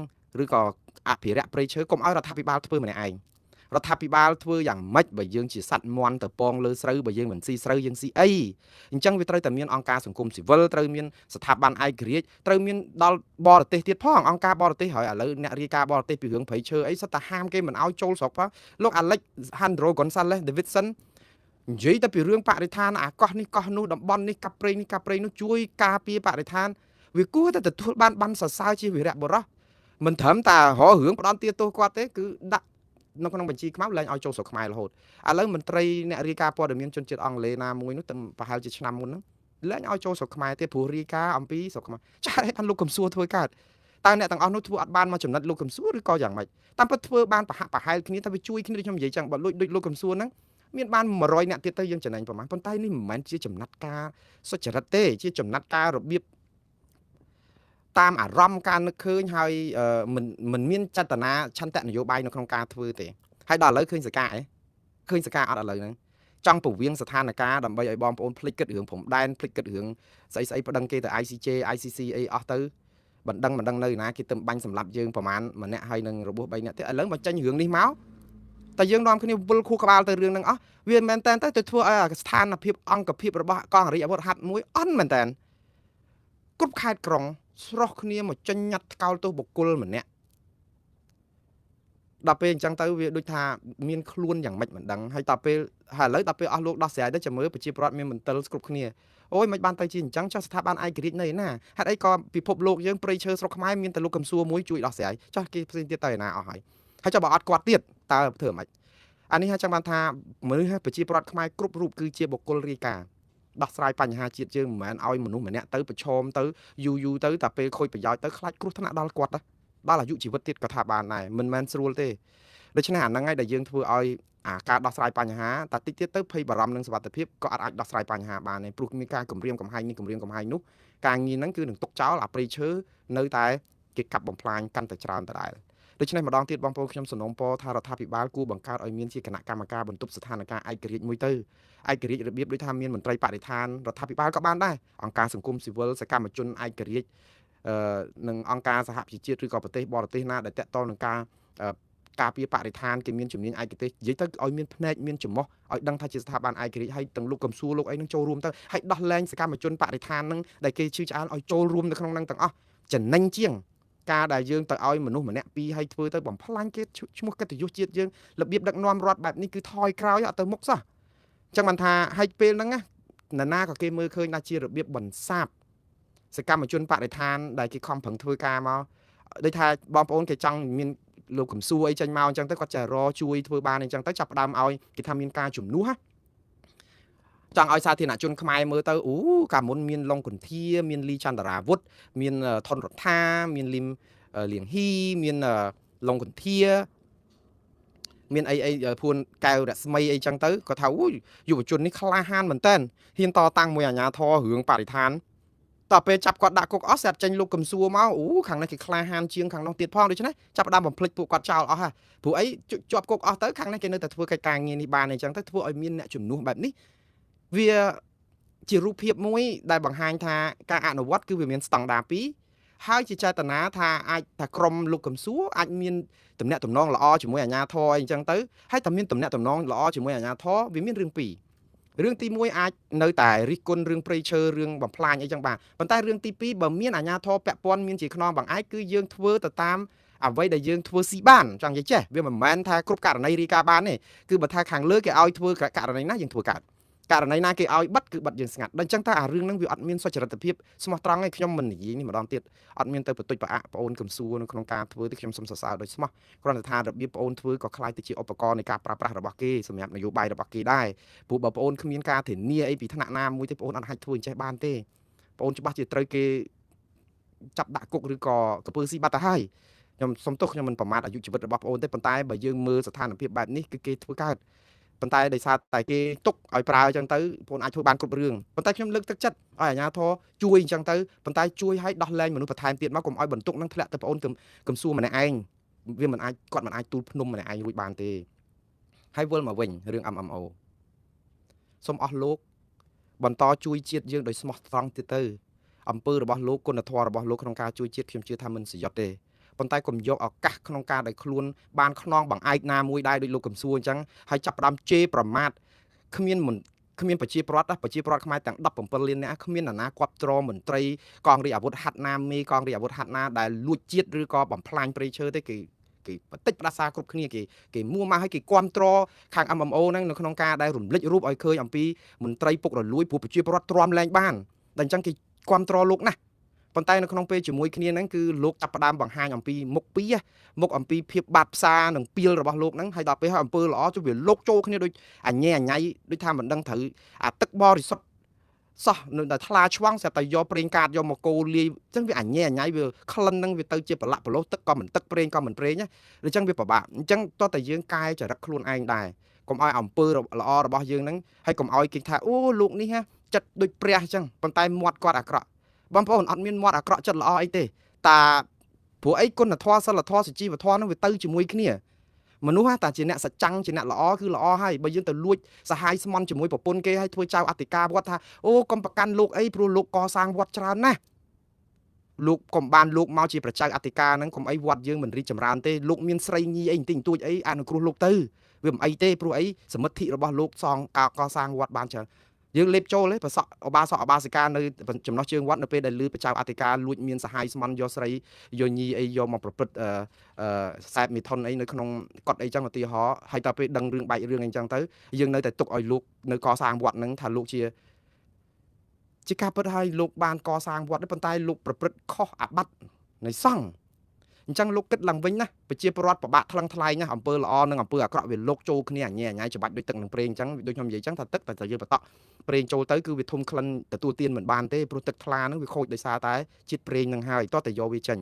ងឬក៏អភិរក្សព្រៃឈើកុំឲ្យរដ្ឋាភិបាលធ្វើម្នាក់ឯងរដ្ឋាភិបាលធ្វើយ៉ាងម៉េចបើយើងជាសត្វមន់ទៅពងលើស្រូវបើយើងមិនស៊ីស្រូវយើងស៊ីអីអញ្ចឹងវាត្រូវតែមានអង្គការសង្គមស៊ីវិលត្រូវមានស្ថាប័នឯករាជ្យត្រូវមានដល់បរទេសទៀតផងអង្គការបរទេសហើយឥឡូវអ្នករាយការណ៍បរទេសពីរឿងព្រៃឈើអីសិតតែហាមគេមិនឲ្យចូលស្រុកផងលោក Alex Handro Gonzalez Davidson និយាយតែពីរឿងបរិស្ថានអាកោះនេះកោះនោះតំបន់នេះកាប់ព្រៃនេះកាប់ព្រៃនោះជួយការពារបរិស្ថានវាគួរតែទទួលបានសរសើរជាវីរៈបុរសមិនត្រឹមតែរករឿងផ្ដន់ទាទោសគាត់ទេគឺដាក់នៅក្នុងបញ្ជីខ្មៅឡើងឲ្យចូលស្រុកខ្មែររហូតឥឡូវមន្ត្រីអ្នករាយការណ៍ព័ត៌មានជនជាតិអង់គ្លេសណាមួយនោះតែប្រហែលជាឆ្នាំមុនហ្នឹងឡើងឲ្យចូលស្រុកខ្មែរទេព្រោះរាយការណ៍អំពីស្រុកខ្មែរចាស់បានលោកកំសួរធ្វើកើតតើអ្នកទាំងអស់នោះធ្វើអត់បានមកចំណិតលោកកំសួរឬក៏យ៉ាងម៉េចតាមពិតធ្វើបានប្រហាក់ប្រហែលគ្នាតែវាជួយគ្នាដូចខ្ញុំនិយាយចឹងបើលួចដូចលោកកំសួរហ្នឹងមានបាន100អ្នកទៀតទៅយើងចំណេញប្រហែលប៉ុន្តែនេះមិនមែនជាចំណាត់ការសុចរិតទេជាចំណាត់ការរបៀបតាមអារម្មណ៍ការនឹកឃើញហើយមិនមានចេតនាឆន្ទៈនយោបាយនៅក្នុងការធ្វើទេហើយដល់ឥឡូវឃើញសកាឃើញសកាអត់ឥឡូវហ្នឹងចង់ពវៀងស្ថានភាពដើម្បីឲ្យបងប្អូនភ្លេចគិតរឿងព្រំដែនភ្លេចគិតរឿងស្អីប្តឹងគេទៅ ICJ ICC អីអស់ទៅបណ្ដឹងនៅណាគេទៅបាញ់សម្លាប់យើងប្រហែលម្នាក់ហើយនឹងរបួស3នាក់ទៀតឥឡូវមកចេញរឿងនេះមកតែយើងនាំគ្នាវិលខួរក្បាលទៅរឿងហ្នឹងអស់វាមែនតើទៅធ្វើឲ្យស្ថានភាពអង្គភាពរបស់កងរាជអាវុធហត្ថមួយអន់មែនតើគ្រប់ខេត្តក្រុងស្រោះគ្នាមកចេញញ៉ាត់ថ្កោលទោសបុគ្គលម្នាក់ ដល់ពេលអញ្ចឹងទៅវាដូចថាមានខ្លួនយ៉ាងម៉េចមិនដឹងហើយដល់ពេលហើយឥឡូវដល់ពេលអស់លោកដោះស្រាយទៅចាំមើលប្រជាពលរដ្ឋមានមន្ទិលគ្រប់គ្នាអូយមិនបានទៅជាអញ្ចឹងចុះស្ថាប័នឯករាជ្យនៅឯណាហេតុអីក៏ពិភពលោកយើងព្រៃឈើស្រុកខ្មែរមានតែលោកកំសួរមួយជួយដោះស្រាយចុះគេផ្សេងទៀតទៅឯណាអស់ហើយចុះបើអត់គាត់ទៀតតើធ្វើម៉េចអានេះហើយចាំបានថាមនុស្សប្រជាពលរដ្ឋខ្មែរគ្រប់រូបគឺជាបុគ្គលរាយការណ៍ដោះស្រាយបញ្ហាជាតិយើងមិនមែនឲ្យមនុស្សម្នាក់ទៅប្រឈមទៅយូរទៅតែពេលខូចប្រយោជន៍ទៅខ្លាចគ្រោះថ្នាក់ដល់គាត់ដល់អាយុជីវិតទៀតក៏ថាបានដែរមិនមែនស្រួលទេដូច្នេះអាហ្នឹងហើយដែលយើងធ្វើឲ្យការដោះស្រាយបញ្ហាតែតិចទៀតទៅភ័យបារម្ភនឹងសុវត្ថិភាពក៏អាចដោះស្រាយបញ្ហាបានដែរព្រោះមានការគម្រាមកំហែងនេះគម្រាមកំហែងនោះការងារហ្នឹងគឺនឹងទុកចោលអាព្រៃឈើនៅតែគេកាប់បំផ្លាញកាន់តែច្រើនដដែលដូច្នេះម្ដងទៀតបងប្អូនខ្ញុំសំណូមពរថារដ្ឋាភិបាលគួរបង្កើតឲ្យមានជាគណៈកម្មការបន្ទប់ស្ថានភាពឯករាជ្យមួយទៅឯករាជ្យរបៀបដូចថាមានមន្ត្រីបរិស្ថានរដ្ឋាភិបាលក៏បានដែរអង្គការសង្គមស៊ីវិលសកម្មជនឯករាជ្យនឹងអង្គការសហប្រជាជាតិឬក៏ប្រទេសបរទេសណាដែលតាក់ទងនឹងការពារបរិស្ថានគេមានជំនាញឯកទេសនិយាយទៅឲ្យមានភ្នែកមានចំហឲ្យដឹងថាជាស្ថាប័នឯករាជ្យឲ្យទាំងលោកកំសួរលោកអីនឹងចូលរួមទៅឲ្យដោះលែងសកម្មជនបរិស្ថាននឹងដែលគេជឿឆ្អាលឲ្យចូលរួមនៅក្នុងនឹងទាំងអស់ចំណេញជាងការដែលយើងទៅឲ្យមនុស្សម្នាក់ពីរឲ្យធ្វើទៅបំផ្លាញគេឈ្មោះកិត្តិយសជាតិយើងរបៀបដឹកនាំរដ្ឋបែបនេះគឺថយក្រោយអត់ទៅមុខសោះអញ្ចឹងបានថាឲ្យពេលហ្នឹងណាណាក៏គេមើលឃើញថាជារបៀបបន្សាបសកម្មជនបរិស្ថានដែលគេខំប្រឹងធ្វើការមកដូចថាបងប្អូនគេចង់មានលោកកំសួរអីចេញមកអញ្ចឹងទៅគាត់ចេះរជួយធ្វើបានអញ្ចឹងទៅចាប់ផ្ដើមឲ្យគេថាមានការជំនួសចង់ឲ្យសាធារណជនខ្មែរមើលទៅអូកាលមុនមានឡុងកន្ធាមានលីចន្ទរាវុធមានថនរដ្ឋាមានលីមលៀងហ៊ីមានឡុងកន្ធាមានអីភួនកែវរស្មីអីចឹងទៅគាត់ថាអូយុវជននេះក្លាហានមែនតើហ៊ានតតាំងមួយអាញាធររឿងបរិស្ថានតទៅពេលចាប់គាត់ដាក់គុកអស់ស្រាប់ចេញលោកកំសួរមកអូខាងនេះគេក្លាហានជាងខាងនោះទៀតផងដូច្នេះចាប់ដើមបំភ្លេចពួកគាត់ចោលអស់ហ่ะព្រោះអីជាប់គុកអស់ទៅខាងនេះគេនៅតែធ្វើកិច្ចការងារនេះបានអញ្ចឹងទៅធ្វើឲ្យមានអ្នកជំនួសបែបនេះវាជារូបភាពមួយដែលបង្ហាញថាការអនុវត្តគឺវាមានស្តង់ដារ2ហើយជាចេតនាថាអាចថាក្រុមលោកកំសួរអាចមានតំណែងតំណងល្អជាមួយអាជ្ញាធរអីចឹងទៅហើយតែមានតំណែងតំណងល្អជាមួយអាជ្ញាធរវាមានរឿង2រឿងទី1អាចនៅតែរិះគន់រឿងព្រៃឈើរឿងបំផ្លាញអីចឹងបាទប៉ុន្តែរឿងទី2បើមានអាជ្ញាធរពាក់ព័ន្ធមានជាខ្នងបង្អែកគឺយើងធ្វើទៅតាមអ្វីដែលយើងធ្វើស៊ីបានចង់និយាយចេះវាមិនមែនថាគ្រប់ករណីរាយការណ៍បានទេគឺបើថាខាងលើគេឲ្យធ្វើករណីណាយើងធ្វើកើតករណីណាគេឲ្យបិទគឺបិទយើងស្ងាត់ដល់អញ្ចឹងតើអារឿងហ្នឹងវាអត់មានសុចរិតភាពស្មោះត្រង់ទេខ្ញុំមិននិយាយនេះម្ដងទៀតអត់មានទៅបន្ទុចប្រអាក់ប្អូនកំសួរនៅក្នុងការធ្វើទេខ្ញុំសូមសរសើរដោយស្មោះគ្រាន់តែថារបៀបប្អូនធ្វើក៏คล้ายទៅជាឧបករណ៍នៃការប្រើប្រាស់របស់គេសម្រាប់នយោបាយរបស់គេដែរព្រោះបើប្អូនគ្មានការធានាអីពីថ្នាក់ណាមួយទេប្អូនអត់អាចធ្វើអញ្ចេះបានទេប្អូនច្បាស់ជាត្រូវគេចាប់ដាក់គុកឬក៏កពើស៊ីបាត់ទៅហើយខ្ញុំសុំទោសខ្ញុំមិនប្រមាថអាយុជីវិតរបស់ប្អូនទេប៉ុន្តែបើយើងមើលស្ថានភាពបែបនេះគឺគេធ្វើកើតប៉ុន្តែដោយសារតែគេទុកឲ្យប្រើអញ្ចឹងទៅបងអាចធ្វើបានគ្រប់រឿងប៉ុន្តែខ្ញុំលើកទឹកចិត្តឲ្យអាជ្ញាធរជួយអញ្ចឹងទៅប៉ុន្តែជួយឲ្យដោះលែងមនុស្សបន្ថែមទៀតមកកុំឲ្យបន្ទុកនឹងធ្លាក់ទៅបងកំសួរម្នាក់ឯងវាមិនអាចគាត់មិនអាចទូលភ្នំម្នាក់ឯងរួចបានទេហើយវិលមកវិញរឿង MMO សូមអស់លោកបន្តជួយជាតិយើងដោយស្មោះត្រង់ទៀតទៅអំពើរបស់លោកគុណធម៌របស់លោកក្នុងការជួយជាតិខ្ញុំជឿថាមិនសយត់ទេប៉ុន្តែកុំយកឱកាសក្នុងការដែលខ្លួនបានខ្នងបង្អែកណាមួយដែរដូចលោកកំសួរអញ្ចឹងហើយចាប់ផ្ដើមជេរប្រមាថគ្មានប្រជាប្រដ្ឋខ្មែរទាំង17លាននាក់គ្មាននរណាគ្រប់គ្រងមន្ត្រីកងរាជអាវុធហត្ថណាមេកងរាជអាវុធហត្ថណាដែលលួចជាតិឬក៏បំផ្លាញព្រៃឈើទេគេបន្តិចប្រសាគ្រប់គ្នាគេមួម៉ាឲ្យគេគ្រប់គ្រងខាង MMO ហ្នឹងនៅក្នុងការដែលរំលេចរូបឲ្យឃើញអំពីមន្ត្រីពុករលួយព្រោះប្រជាប្រដ្ឋទ្រាំលែងបានតែអញ្ចឹងគេគ្រប់គ្រងលោកណាស់ប៉ុន្តែនៅក្នុងពេលជាមួយគ្នាហ្នឹងគឺលោកចាប់ផ្ដើមបង្ហាញអំពីមុខអំពីភាពបាត់ផ្សារនិងពីលរបស់លោកហ្នឹងហើយដល់ពេលឲ្យអំពើល្អចុះវាលោកចូលគ្នាដូចអញញ៉ៃដូចថាមិនដឹងត្រូវអាទឹកបរិសុទ្ធសោះនៅតែថ្លាឆ្វង់ស្រាប់តែយកប្រេងកាតយកមកកូរលាយអញ្ចឹងវាអញញ៉ៃវាក្លិនហ្នឹងវាទៅជាប្រឡាក់ប្រឡូសទឹកក៏មិនទឹកប្រេងក៏មិនប្រេងណាអញ្ចឹងវាពិបាកអញ្ចឹងតោះតែយើងកែចរិតខ្លួនឯងដែរកុំឲ្យអំពើល្អរបស់យើងហ្នឹងហើយកុំឲ្យគេថាអូលោកនេះណាចិត្តដូចព្រះអញ្ចឹងប៉ុន្តែមាត់គាត់អាក្រក់បងប្អូនអត់មានមាត់អាក្រក់ចិត្តល្អអីទេតាព្រោះអីគុណធម៌សិលធម៌សុជីវធម៌ហ្នឹងវាទៅជាមួយគ្នាមនុស្សតាជាអ្នកសច្ចាំងជាអ្នកល្អគឺល្អហើយបើយើងទៅលួចសហាយស្មន់ជាមួយប្រពន្ធគេឲ្យធ្វើចៅអធិការវត្តថាអូកុំប្រកាន់លោកអីព្រោះលោកកសាងវត្តច្រើនណាស់លោកកុំបានលោកមកជាប្រជាអធិការហ្នឹងកុំអីវត្តយើងមិនរីកចម្រើនទេលោកមានស្រីញីអីបន្តិចបន្តួចអីអនុគ្រោះលោកទៅវាមិនអីទេព្រោះអីសមិទ្ធិរបស់លោកសងកសាងវត្តបានច្រើន យើងលេបចូលទេប្រសក់អបាសក់អបាសិកានៅចំណោះជើងវត្តនៅពេលដែលលឺបច្ចៅអធិការលួចមានសហាយស្មន់យកស្រីយកញីអីយកមកប្រព្រឹត្តខ្សែមីថុនអីនៅក្នុងកត់អីចឹងឧទាហរណ៍ហើយដល់ពេលដឹងរឿងបែករឿងអីចឹងទៅយើងនៅតែទុកឲ្យលោកនៅកសាងវត្តហ្នឹងថាលោកជាការពិតឲ្យលោកបានកសាងវត្តប៉ុន្តែលោកប្រព្រឹត្តខុសអាបត្តិនៃសង្ឃអញ្ចឹងលោកគិតឡើងវិញណាប្រជាពលរដ្ឋប្របាក់ថ្លឹងថ្លែងណាអំពើល្អនិងអំពើអាក្រក់វាលោកចូលគ្នាអញញ៉ៃច្បាច់ដូចទឹកនឹងប្រេងអញ្ចឹងដូចខ្ញុំនិយាយអញ្ចឹងថាទឹកតែយើងបតក់ប្រេងចូលទៅគឺវាធំក្លិនទទួលទានមិនបានទេព្រោះទឹកថ្លាហ្នឹងវាខូចដោយសារតែជាតិប្រេងនឹងហើយតោះតែយកវាចេញ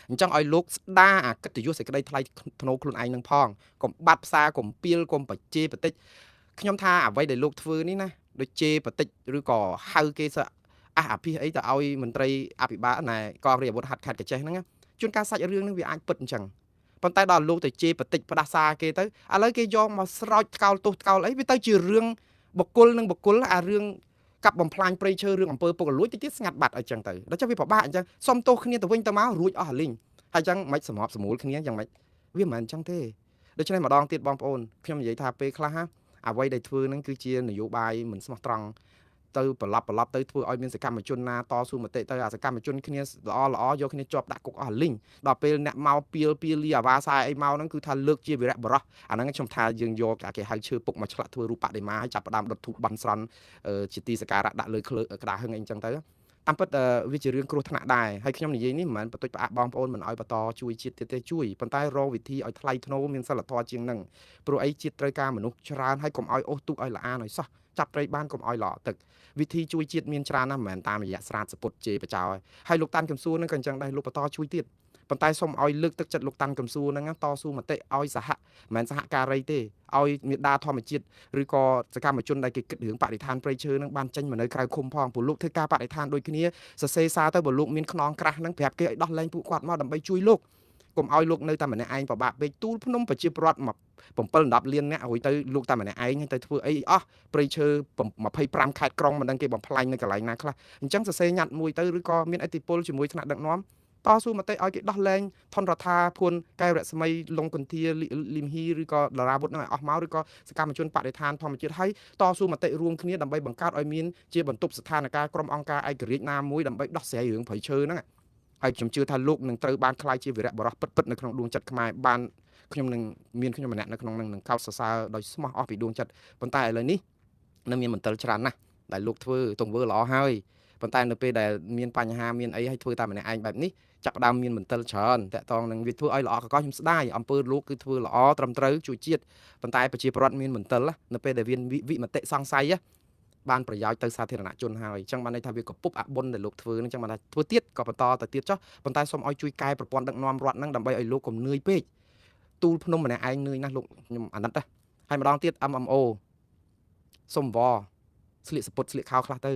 អញ្ចឹងឲ្យលោកស្ដារអាកិត្តិយសសេចក្តីថ្លៃថ្នូរខ្លួនឯងនឹងផងកុំបាត់ផ្សារកុំពីលកុំបច្ចេបតិចខ្ញុំថាអ្វីដែលលោកធ្វើនេះណាដូចជេបតិចឬក៏ហៅគេអាភិសអីទៅឲ្យមន្ត្រីអភិបាលណែកងរាជអាវុធហត្ថខេត្តកញ្ចេះហ្នឹងជួនកាលសាច់រឿងហ្នឹងវាអាចពិតអញ្ចឹងប៉ុន្តែដល់លោកទៅជេរបតិចផ្ដាសាគេទៅឥឡូវគេយកមកស្រោចថ្កោលទោសថ្កោលអីវាទៅជារឿងបុគ្គលនឹងបុគ្គលអារឿងកាប់បំផ្លាញព្រៃឈើរឿងអំពើពុករលួយតិចទៀតស្ងាត់បាត់អញ្ចឹងទៅដល់ចឹងវាពិបាកអញ្ចឹងសុំទោសគ្នាទៅវិញទៅមករួចអស់អាលីងហើយអញ្ចឹងមិនសម្របសម្រួលគ្នាយ៉ាងម៉េចវាមិនមែនអញ្ចឹងទេដូច្នេះម្ដងទៀតបងប្អូនខ្ញុំនិយាយថាពេលខ្លះអ្វីដែលធ្វើហ្នឹងគឺជានយោបាយមិនស្មោះត្រង់ទៅប្រឡប់ទៅធ្វើឲ្យមានសកម្មជនណាតស៊ូមតិទៅអាសកម្មជនគ្នាល្អយកគ្នាជាប់ដាក់គុកអស់លីងដល់ពេលអ្នកមកពីលីអាវ៉ាសាយអីមកហ្នឹងគឺថាលើកជាវីរៈបរោះអាហ្នឹងខ្ញុំថាយើងយកគេហៅឈើពុកមកឆ្លាក់ធ្វើរូបបដិមាឲ្យចាប់ផ្ដើមដុតធូបបន់ស្រន់ជាទីសក្ការៈដាក់លើក្តារហឹងអីចឹងទៅតាមពិតវាជារឿងគ្រោះថ្នាក់ដែរហើយខ្ញុំនិយាយនេះមិនមែនបន្ទុចផ្អាកបងប្អូនមិនឲ្យបន្តជួយជាតិទៀតទេជួយប៉ុន្តែរកវិធីឲ្យថ្លៃថ្នូរមានសិលធម៌ជាងហ្នឹងព្រោះអីជាតិត្រូវការមនុស្សច្រើនហើយកុំឲ្យអូសទូកឲ្យល្អឲ្យសោះចាប់ត្រីបានកុំឲ្យល្អទឹកវិធីជួយជាតិមានច្រើនណាស់មិនមែនតាមរយៈស្រាតសពុតជេបចោហើយលោកតាន់កំសួរហ្នឹងក៏អញ្ចឹងដែរលោកបន្តជួយទៀតប៉ុន្តែសូមឲ្យលើកទឹកចិត្តលោកតាន់កំសួរហ្នឹងតស៊ូមតិឲ្យសហមិនមែនសហការីទេឲ្យមេដាធម្មជាតិឬក៏សកម្មជនដែលគេគិតរឿងបរិស្ថានព្រៃឈើហ្នឹងបានចេញមកនៅក្រៅឃុំផងព្រោះលោកធ្វើការបរិស្ថានដូចគ្នាសរសេរសារទៅបើលោកមានខ្នងក្រាស់ហ្នឹងប្រាប់គេឲ្យដោះលែងពួកគាត់មកដើម្បីជួយលោកកុំឲ្យលោកនៅតែម្នាក់ឯងពិបាកពេកទូលភ្នំប្រជាពលរដ្ឋមក7-10 លានអ្នកឲ្យទៅលោកតែម្នាក់ឯងទៅធ្វើអីអស់ព្រៃឈើ25ខេត្តក្រុងមិនដឹងគេបំផ្លាញនៅកន្លែងណាខ្លះអញ្ចឹងសរសេរញត្តិមួយទៅឬក៏មានអធិបុលជាមួយថ្នាក់ដឹកនាំតស៊ូមតិឲ្យគេដោះលែងថនរដ្ឋាភួនកែវរស្មីលងកន្ធាលីមហ៊ីឬក៏តារាវុធនឹងឲ្យអស់មកឬក៏សកម្មជនបដិឋានធម្មជាតិឲ្យតស៊ូមតិរួមគ្នាដើម្បីបង្កើតឲ្យមានជាបន្ទប់ស្ថានភាពក្រុមអង្គការឯករាជ្យណាមួយដើម្បីដោះស្រាយរឿងព្រៃឈើហ្នឹងហើយខ្ញុំជឿថាលោកនឹងត្រូវបានខ្លាយជាវីរៈបរិះពិតនៅក្នុងដួងចិត្តខ្មែរបានខ្ញុំនឹងមានខ្ញុំម្នាក់នៅក្នុងនឹងកោតសរសើរដោយស្មោះអស់ពីដួងចិត្តប៉ុន្តែឥឡូវនេះនៅមានមន្ទិលច្រើនណាស់ដែលលោកធ្វើទង្វើល្អហើយប៉ុន្តែនៅពេលដែលមានបញ្ហាមានអីឲ្យធ្វើតែម្នាក់ឯងបែបនេះចាប់ផ្ដើមមានមន្ទិលច្រើនតាក់ទងនឹងវាធ្វើឲ្យល្អកកខ្ញុំស្ដាយអំពើលោកគឺធ្វើល្អត្រឹមត្រូវជួយជាតិប៉ុន្តែប្រជាពលរដ្ឋមានមន្ទិលនៅពេលដែលវិមតិសង្ស័យបានប្រយោជន៍ទៅសាធារណជនហើយអញ្ចឹងបានន័យថាវាកពុបអបុនដែលលោកធ្វើអញ្ចឹងបានថាធ្វើទៀតក៏បន្តទៅទៀតចុះប៉ុន្តែសូមឲ្យជួយកែប្រព័ន្ធដឹកនាំរដ្ឋហ្នឹងដើម្បីឲ្យលោកកុំនឿយពេកទូលភ្នំម្នាក់ឯងនឿយណាស់លោកខ្ញុំអាណិតហើយម្ដងទៀត MMO សុំវស្លៀកសពុតស្លៀកខោខ្លះទៅ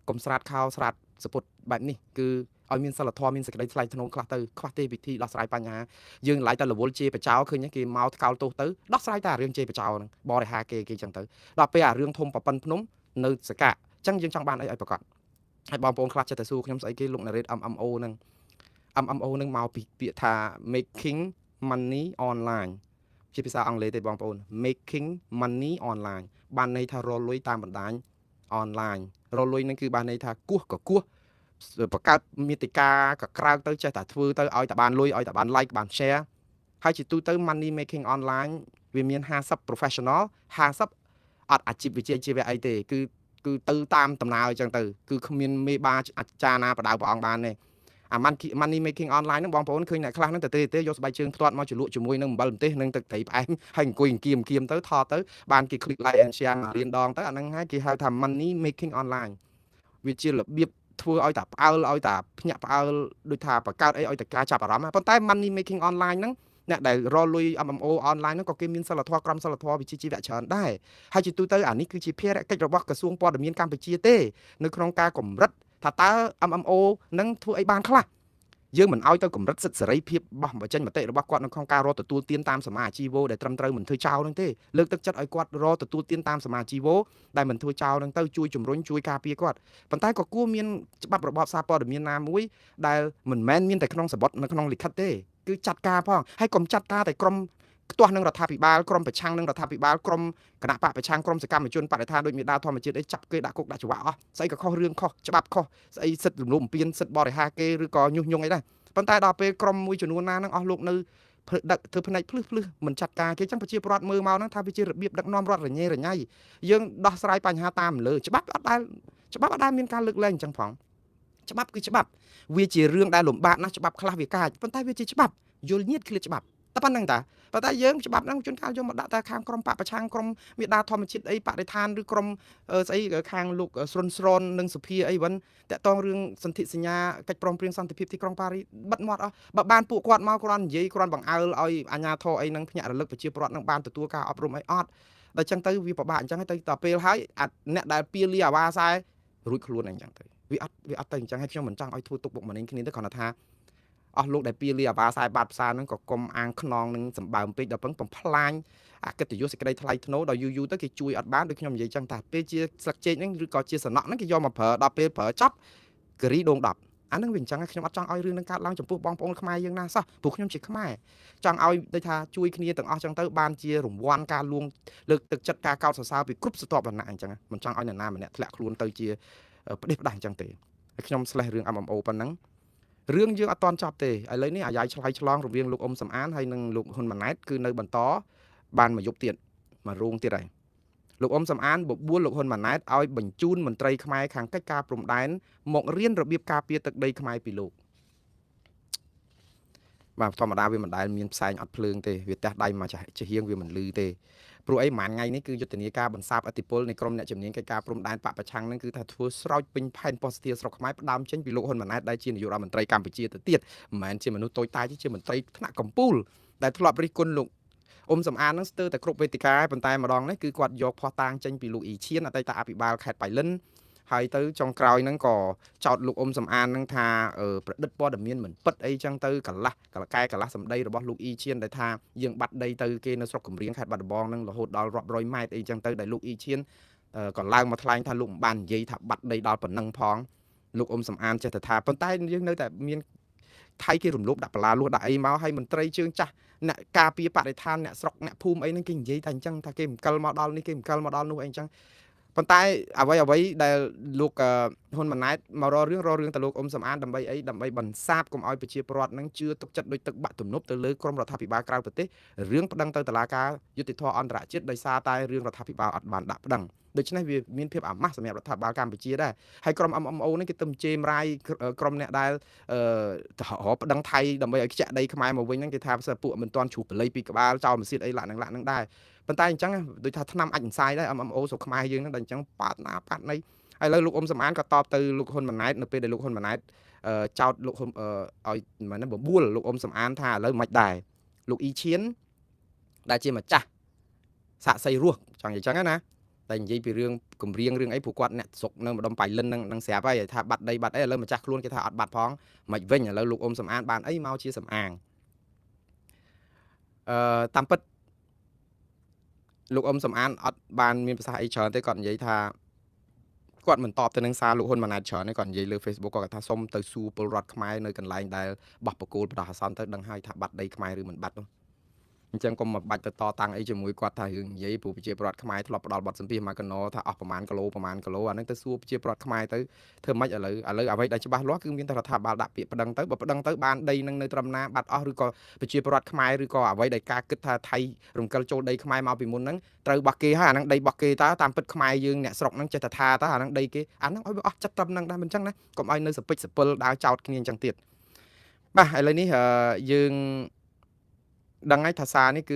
កុំស្រាតខោស្រាតសពុតបែបនេះគឺឲ្យមានសិលធម៌មានសេចក្តីថ្លៃថ្នូរខ្លះទៅខ្វះទេវិធីដោះស្រាយបញ្ហាយើងឡាយតែរវល់ជេរបចោឃើញគេមកថ្កោលទោសទៅដោះស្រាយតែរឿងជេរបចោហ្នឹងបរិហាគេអញ្ចឹងទៅដល់ពេលអារឿងធំប្រពន្ធភ្នំនៅសកាអញ្ចឹងយើងចង់បានអីឲ្យប្រកាសហើយបងប្អូនខ្លះចិត្តតែសួរខ្ញុំស្អីគេលោកណារ៉េត MMO ហ្នឹង MMO ហ្នឹងមកពីពាក្យថា making money online ជាភាសាអង់គ្លេសទេបងប្អូន making money online បានន័យថារកលុយតាមបណ្ដាញ online រកលុយហ្នឹងគឺបានន័យថាគោះក៏គោះបង្កើតមាតិកាក៏ក្រើកទៅចេះតែធ្វើទៅឲ្យតែបានលុយឲ្យតែបាន like បាន share ហើយជាទូទៅ money making online វាមាន50 professional 50អត់អាជីពវិជ្ជាជីវៈអីទេគឺទៅតាមដំណើរអញ្ចឹងទៅគឺគ្មានមេបាអាចារ្យណាបដៅព្រះអង្គបានទេអា money making online ហ្នឹងបងប្អូនឃើញអ្នកខ្លះហ្នឹងទៅទេយកស្បែកជើងផ្ទាត់មកជ្រលក់ជាមួយនឹងអំបិលម្ទេសនិងទឹកត្រីផ្អែមហើយអង្គុយគៀមទៅថតទៅបានគេ click like and share រៀនដងទៅអាហ្នឹងហើយគេហៅថា money making online វាជារបៀបធ្វើឲ្យតែផ្អើលឲ្យតែភ្ញាក់ផ្អើលដូចថាបង្កើតអីឲ្យតែការចាប់អារម្មណ៍ប៉ុន្តែ money making online ហ្នឹងអ្នកដែលរលុយ MMO online ហ្នឹងក៏គេមានសិលធម៌ក្រមសិលធម៌វិជ្ជាជីវៈច្រើនដែរហើយជាទូទៅអានេះគឺជាភារកិច្ចរបស់ក្រសួងព័ត៌មានកម្ពុជាទេនៅក្នុងការកម្រិតថាតើ MMO នឹងធ្វើអីបានខ្លះយើងមិនឲ្យទៅកម្រិតសិទ្ធិសេរីភាពបោះបញ្ចេញមតិរបស់គាត់នៅក្នុងការរកទទួលទានតាមសមាអាជីវដែលត្រឹមត្រូវមិនធ្វើចោលនឹងទេលើកទឹកចិត្តឲ្យគាត់រកទទួលទានតាមសមាអាជីវដែលមិនធ្វើចោលនឹងទៅជួយជំរុញជួយការពារគាត់ប៉ុន្តែក៏គួរមានច្បាប់របបសារព័ត៌មានណាមួយដែលមិនមែនមានតែក្នុងសម្បត្តិនៅក្នុងលិខិតទេគឺចាត់ការផងហើយកុំចាត់ការតែក្រុម ខ្ទាស់នឹងរដ្ឋាភិបាលក្រមប្រឆាំងនឹងរដ្ឋាភិបាលក្រមគណៈបកប្រឆាំងក្រមសកម្មជនបដិថាដោយមេដាធម្មជាតិអីចាប់គេដាក់គុកដាក់ច្បាប់អស់ស្អីក៏ខុសរឿងខុសច្បាប់ខុសស្អីសិទ្ធិរំលោភបំពានសិទ្ធិបរិហាគេឬក៏ញុះញង់អីដែរប៉ុន្តែដល់ពេលក្រមមួយចំនួនណាហ្នឹងអស់លោកនៅដឹកធ្វើផ្នែកភ្លឺមិនចាត់ការគេចឹងប្រជាពលរដ្ឋមើលមកហ្នឹងថាវាជារបៀបដឹកនាំរដ្ឋរញ៉េរញ៉ៃយើងដោះស្រាយបញ្ហាតាមលើច្បាប់អត់ដែលមានការលើកលែងអញ្ចឹងផងច្បាប់គឺច្បាប់វាជារឿងដែលលំបាកណាស់ច្បាប់ខ្លះវាកាចប៉ុន្តែវាជាច្បាប់យល់ញាតឃ្លាតច្បាប់តែប៉ុណ្្នឹងតាប៉ុន្តែយើងច្បាប់ហ្នឹងជួនកាលយកមកដាក់តែខាងក្រមបពប្រឆាំងក្រមមេដាធម្មជាតិអីបរិស្ថានឬក្រមស្អីខាងលោកស្រុនស្រននិងសុភាអីវិញតាក់តងរឿងសន្ធិសញ្ញាកិច្ចព្រមព្រៀងសន្តិភាពទីក្រុងប៉ារីបិទមាត់អស់បើបានពួកគាត់មកគ្រាន់និយាយគ្រាន់បង្អើលឲ្យអាជ្ញាធរអីហ្នឹងភ្ញាក់រលឹកប្រជាពលរដ្ឋនឹងបានទទួលការអប់រំអីអត់ដល់អញ្ចឹងទៅវាពិបាកអញ្ចឹងទៅដល់ពេលហើយអ្នកដែលពៀលីអាវ៉ាសែរួចខ្លួនអញ្ចឹងទៅវាអត់ទៅអញ្ចឹងហើយខ្ញុំមិនចង់ឲ្យធ្វើទុកបុកម្នេញគ្នាទៅគ្រាន់តែថាអស់លោកដែលពៀលីអាវ៉ាសែបាត់ផ្សារហ្នឹងក៏កុំអាងខ្នងនឹងសម្បើមពេកដល់ពឹងបំផ្លាញអកិត្តិយសសេចក្តីថ្លៃថ្នូរដល់យូរទៅគេជួយអត់បានដូចខ្ញុំនិយាយចឹងថាពេលជាស្លឹកចេកហ្នឹងឬក៏ជាសំណក់ហ្នឹងគេយកមកប្រើដល់ពេលប្រើចប់គិរីដង10អាហ្នឹងវាអញ្ចឹងខ្ញុំអត់ចង់ឲ្យរឿងហ្នឹងកើតឡើងចំពោះបងប្អូនខ្មែរយើងណាសោះព្រោះខ្ញុំជាខ្មែរចង់ឲ្យដូចថាជួយគ្នាទាំងអស់ចឹងទៅបានជារង្វាន់ការលួងលើកទឹកចិត្តការកោតសរសើរពីគ្រប់ស្រទាប់វណ្ណៈអញ្ចឹងមិនចង់ឲ្យនរណាម្នាក់ធ្លាក់ខ្លួនទៅជាផ្ដេសផ្ដាស់អញ្ចឹងទេហើយខ្ញុំស្លេះរឿង MMO ប៉ុណ្ណឹងរឿងយើងអត់តន់ចប់ទេឥឡូវនេះអាយ៉ៃឆ្លៃឆ្លងរវាងលោកអ៊ុំសំអានហើយនិងលោកហ៊ុនម៉ាណែតគឺនៅបន្តបានមកយប់ទៀតមករោងទៀតហើយលោកអ៊ុំសំអានបបួលលោកហ៊ុនម៉ាណែតឲ្យបញ្ជូនមន្ត្រីខ្មែរខាងកិច្ចការព្រំដែនមករៀនរបៀបការពារទឹកដីខ្មែរពីលោកបាទធម្មតាវាមិនដែលមានផ្សែងអត់ភ្លើងទេវាទះដៃមកចាហៀងវាមិនលឺទេព្រោះអីមួយថ្ងៃនេះគឺយុទ្ធនាការបន្សាបអធិបុលនៃក្រមអ្នកជំនាញកិច្ចការព្រំដែនបពប្រឆាំងហ្នឹងគឺថាធ្វើស្រោចពេញផែនប៉ុស្តិ៍ស្រុកខ្មែរផ្ដើមចេញពីលោកហ៊ុនម៉ាណែតដែលជានាយករដ្ឋមន្ត្រីកម្ពុជាទៅទៀតមិនមែនជាមនុស្សតូចតាចទេជាមន្ត្រីថ្នាក់កំពូលដែលធ្លាប់រិះគន់លោកអ៊ុំសំអានហ្នឹងស្ទើរតែគ្រប់វេទិកាប៉ុន្តែម្ដងនេះគឺគាត់យកភ័ស្តុតាងចេញពីលោកអ៊ីឈៀនអតីតអភិបាលខេត្តបៃលិនហើយទៅចុងក្រោយហ្នឹងក៏ចោទលោកអ៊ុំសំអានហ្នឹងថាប្រឌិតព័ត៌មានមិនពិតអីចឹងទៅកន្លះសម្ដីរបស់លោកអ៊ីឈៀនដែលថាយើងបាត់ដីទៅគេនៅស្រុកកំរៀងខេត្តបាត់ដំបងហ្នឹងរហូតដល់រាប់រយម៉ែត្រអីចឹងទៅដែលលោកអ៊ីឈៀនក៏ឡើងមកថ្លែងថាលោកមិនបាននិយាយថាបាត់ដីដល់ប៉ុណ្ណឹងផងលោកអ៊ុំសំអានចេះតែថាប៉ុន្តែយើងនៅតែមានថៃគេរំលោភដាក់បលាលួសដាក់អីមកហើយមន្ត្រីជើងចាស់អ្នកការពារបរិស្ថានអ្នកស្រុកអ្នកភូមិអីហ្នឹងគេនិយាយតែអញ្ចឹងថាគេមិនកិលមកដល់នេះគេមិនកិលមកដល់នោះអីអញ្ចឹងប៉ុន្តែអ្វីដែលលោកហ៊ុនម៉ាណែតមកររឿងទៅលោកអ៊ុំសំអានដើម្បីអីដើម្បីបន្សាបកុំឲ្យប្រជាពលរដ្ឋនឹងជឿទុកចិត្តដូចទឹកបាក់ទំនប់ទៅលើក្រមរដ្ឋាភិបាលក្រៅប្រទេសរឿងប្តឹងទៅតុលាការយុតិធធអន្តរជាតិដោយសារតែរឿងរដ្ឋាភិបាលអត់បានដាក់ប្តឹងដូច្នេះវាមានភាពអាម៉ាស់សម្រាប់រដ្ឋាភិបាលកម្ពុជាដែរហើយក្រុម MMO នេះគេទៅជេររាយក្រុមអ្នកដែលប្តឹងថៃដើម្បីឲ្យខ្ជាក់ដីខ្មែរមកវិញហ្នឹងគេថាពួកមិនទាន់ជ្រុះបល័យពីក្បាលចោលម៉ាស៊ីនអីឡាក់ហ្នឹងដែរប៉ុន្តែអញ្ចឹងដូចថាឆ្នាំអាចអន្សាយដែរ MMO ស្រុកខ្មែរយើងហ្នឹងដល់អញ្ចឹងប៉ាត់ណាប៉ាត់ណីហើយឥឡូវលោកអ៊ុំសំអានក៏តបទៅលោកហ៊ុនម៉ាណែតនៅពេលដែលលោកហ៊ុនម៉ាណែតចោទលោកហ៊ុនឲ្យមិនបបួលលោកអ៊ុំសំអានថាឥឡូវមិនដែរលោកអ៊ីឈៀនដែលជាម្ចាស់សាក់សីរស់ចង់និយាយអញ្ចឹងណាតែនិយាយពីរឿងគម្រៀងរឿងអីព្រោះគាត់អ្នកស្រុកនៅម្ដុំបៃលិននឹងស្រាប់ហើយថាបាត់ដីបាត់អីឥឡូវម្ចាស់ខ្លួនគេថាអត់បាត់ផងមិនវិញឥឡូវលោកអ៊ុំសំអានបានអីមកជាសំអាងតាមពិតលោកអ៊ុំសំអានអត់បានមានប្រសាសន៍អីច្រើនទេគាត់និយាយថាគាត់មិនតបទៅនឹងសារលោកហ៊ុនម៉ាណែតច្រើនទេគាត់និយាយលើ Facebook គាត់ថាសុំទៅសួរពលរដ្ឋខ្មែរនៅកន្លែងដែលបោះបកគោលបដោះអាសន្នទៅដឹងហើយថាបាត់ដីខ្មែរឬមិនបាត់នោះអញ្ចឹងកុំមកបាច់ទៅតតាំងអីជាមួយគាត់ថារឿងនិយាយព្រោះប្រជាពលរដ្ឋខ្មែរធ្លាប់ផ្ដាល់បទសម្ភាសន៍មកកណោថាអស់ប្រមាណគីឡូអាហ្នឹងទៅសួរប្រជាពលរដ្ឋខ្មែរទៅធ្វើម៉េចឥឡូវអ្វីដែលច្បាស់លាស់គឺមានតែរដ្ឋាភិបាលដាក់ពាក្យប្តឹងទៅបើប្តឹងទៅបានដីនឹងនៅត្រឹមណាបាត់អស់ឬក៏ប្រជាពលរដ្ឋខ្មែរឬក៏អ្វីដែលការគិតថាថៃរំកិលចូលដីខ្មែរមកពីមុនហ្នឹងត្រូវបោះគេហើយអាហ្នឹងដីបោះគេតើតាមពិតខ្មែរយើងអ្នកស្រុកហ្នឹងចេះតែថាតើអាហ្នឹងដីគេអាហ្នឹងឲ្យវាអស់ចិត្តត្រឹមហ្នឹងដែរមិនអញ្ចឹងណាកុំឲ្យនៅសពិចសពិលដើរចោតគ្នាអញ្ចឹងទៀតបាទឥឡូវនេះយើងដឹងហើយថាសារនេះគឺ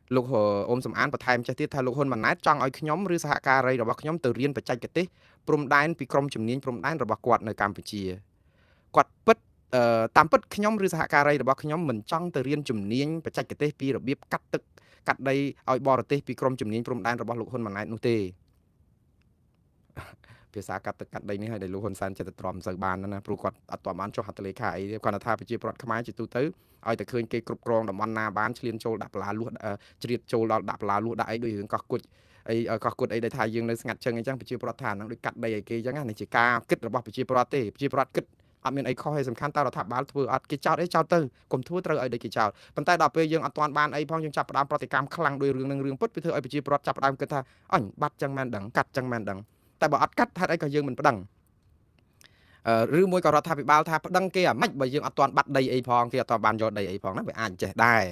លោកអ៊ុំសំអានបន្ថែមចេះទៀតថាលោកហ៊ុនម៉ាណែតចង់ឲ្យខ្ញុំឬសហការីរបស់ខ្ញុំទៅរៀនបច្ចេកទេសព្រំដែនពីក្រមជំនាញព្រំដែនរបស់គាត់នៅកម្ពុជាគាត់ពិតតាមពិតខ្ញុំឬសហការីរបស់ខ្ញុំមិនចង់ទៅរៀនជំនាញបច្ចេកទេសពីរបៀបកាត់ទឹកកាត់ដីឲ្យបរទេសពីក្រមជំនាញព្រំដែនរបស់លោកហ៊ុនម៉ាណែតនោះទេភាសាកាត់ទឹកកាត់ដីនេះហើយដែលលោកហ៊ុនសែនចិត្តទៅទ្រាំសូវបានណាព្រោះគាត់អត់ទាន់បានចុះហត្ថលេខាអីទេគាត់ថាប្រជាពលរដ្ឋខ្មែរជាទូទៅឲ្យតែឃើញគេគ្រប់គ្រងតំបន់ណាបានឆ្លៀនចូលដាក់បលាលួសជ្រៀតចូលដល់ដាក់បលាលួសដាក់អីដូចរឿងកោះគុជអីកោះគុជអីដែលថាយើងនៅស្ងាត់ជើងអីចឹងប្រជាពលរដ្ឋថាហ្នឹងដូចកាត់ដីឲ្យគេចឹងណានេះជាការគិតរបស់ប្រជាពលរដ្ឋទេប្រជាពលរដ្ឋគិត អត់មានអីខុសហើយសំខាន់តើរដ្ឋាភិបាលធ្វើអត់គេចោតអីចោតទៅកុំធ្វើត្រូវឲ្យដូចគេចោតប៉ុន្តែដល់ពេលយើងអត់ទាន់បានអីផងយើងចាប់ផ្ដើមប្រតិកម្មខ្លាំងដោយរឿងនឹងរឿងពុតវាធ្វើឲ្យប្រជាពលរដ្ឋចាប់ផ្ដើមគិតថាអញបាត់ចឹងមែនដឹងកាត់ចឹងមែនដឹងតែបើអត់កាត់ហេតុអីក៏យើងមិនប្តឹងឬមួយក៏រដ្ឋាភិបាលថាប្តឹងគេអាម៉េចបើយើងអត់ទាន់បាត់ដីអីផងគេអត់ទាន់បានយកដីអីផងណាវាអាចចេះដែរ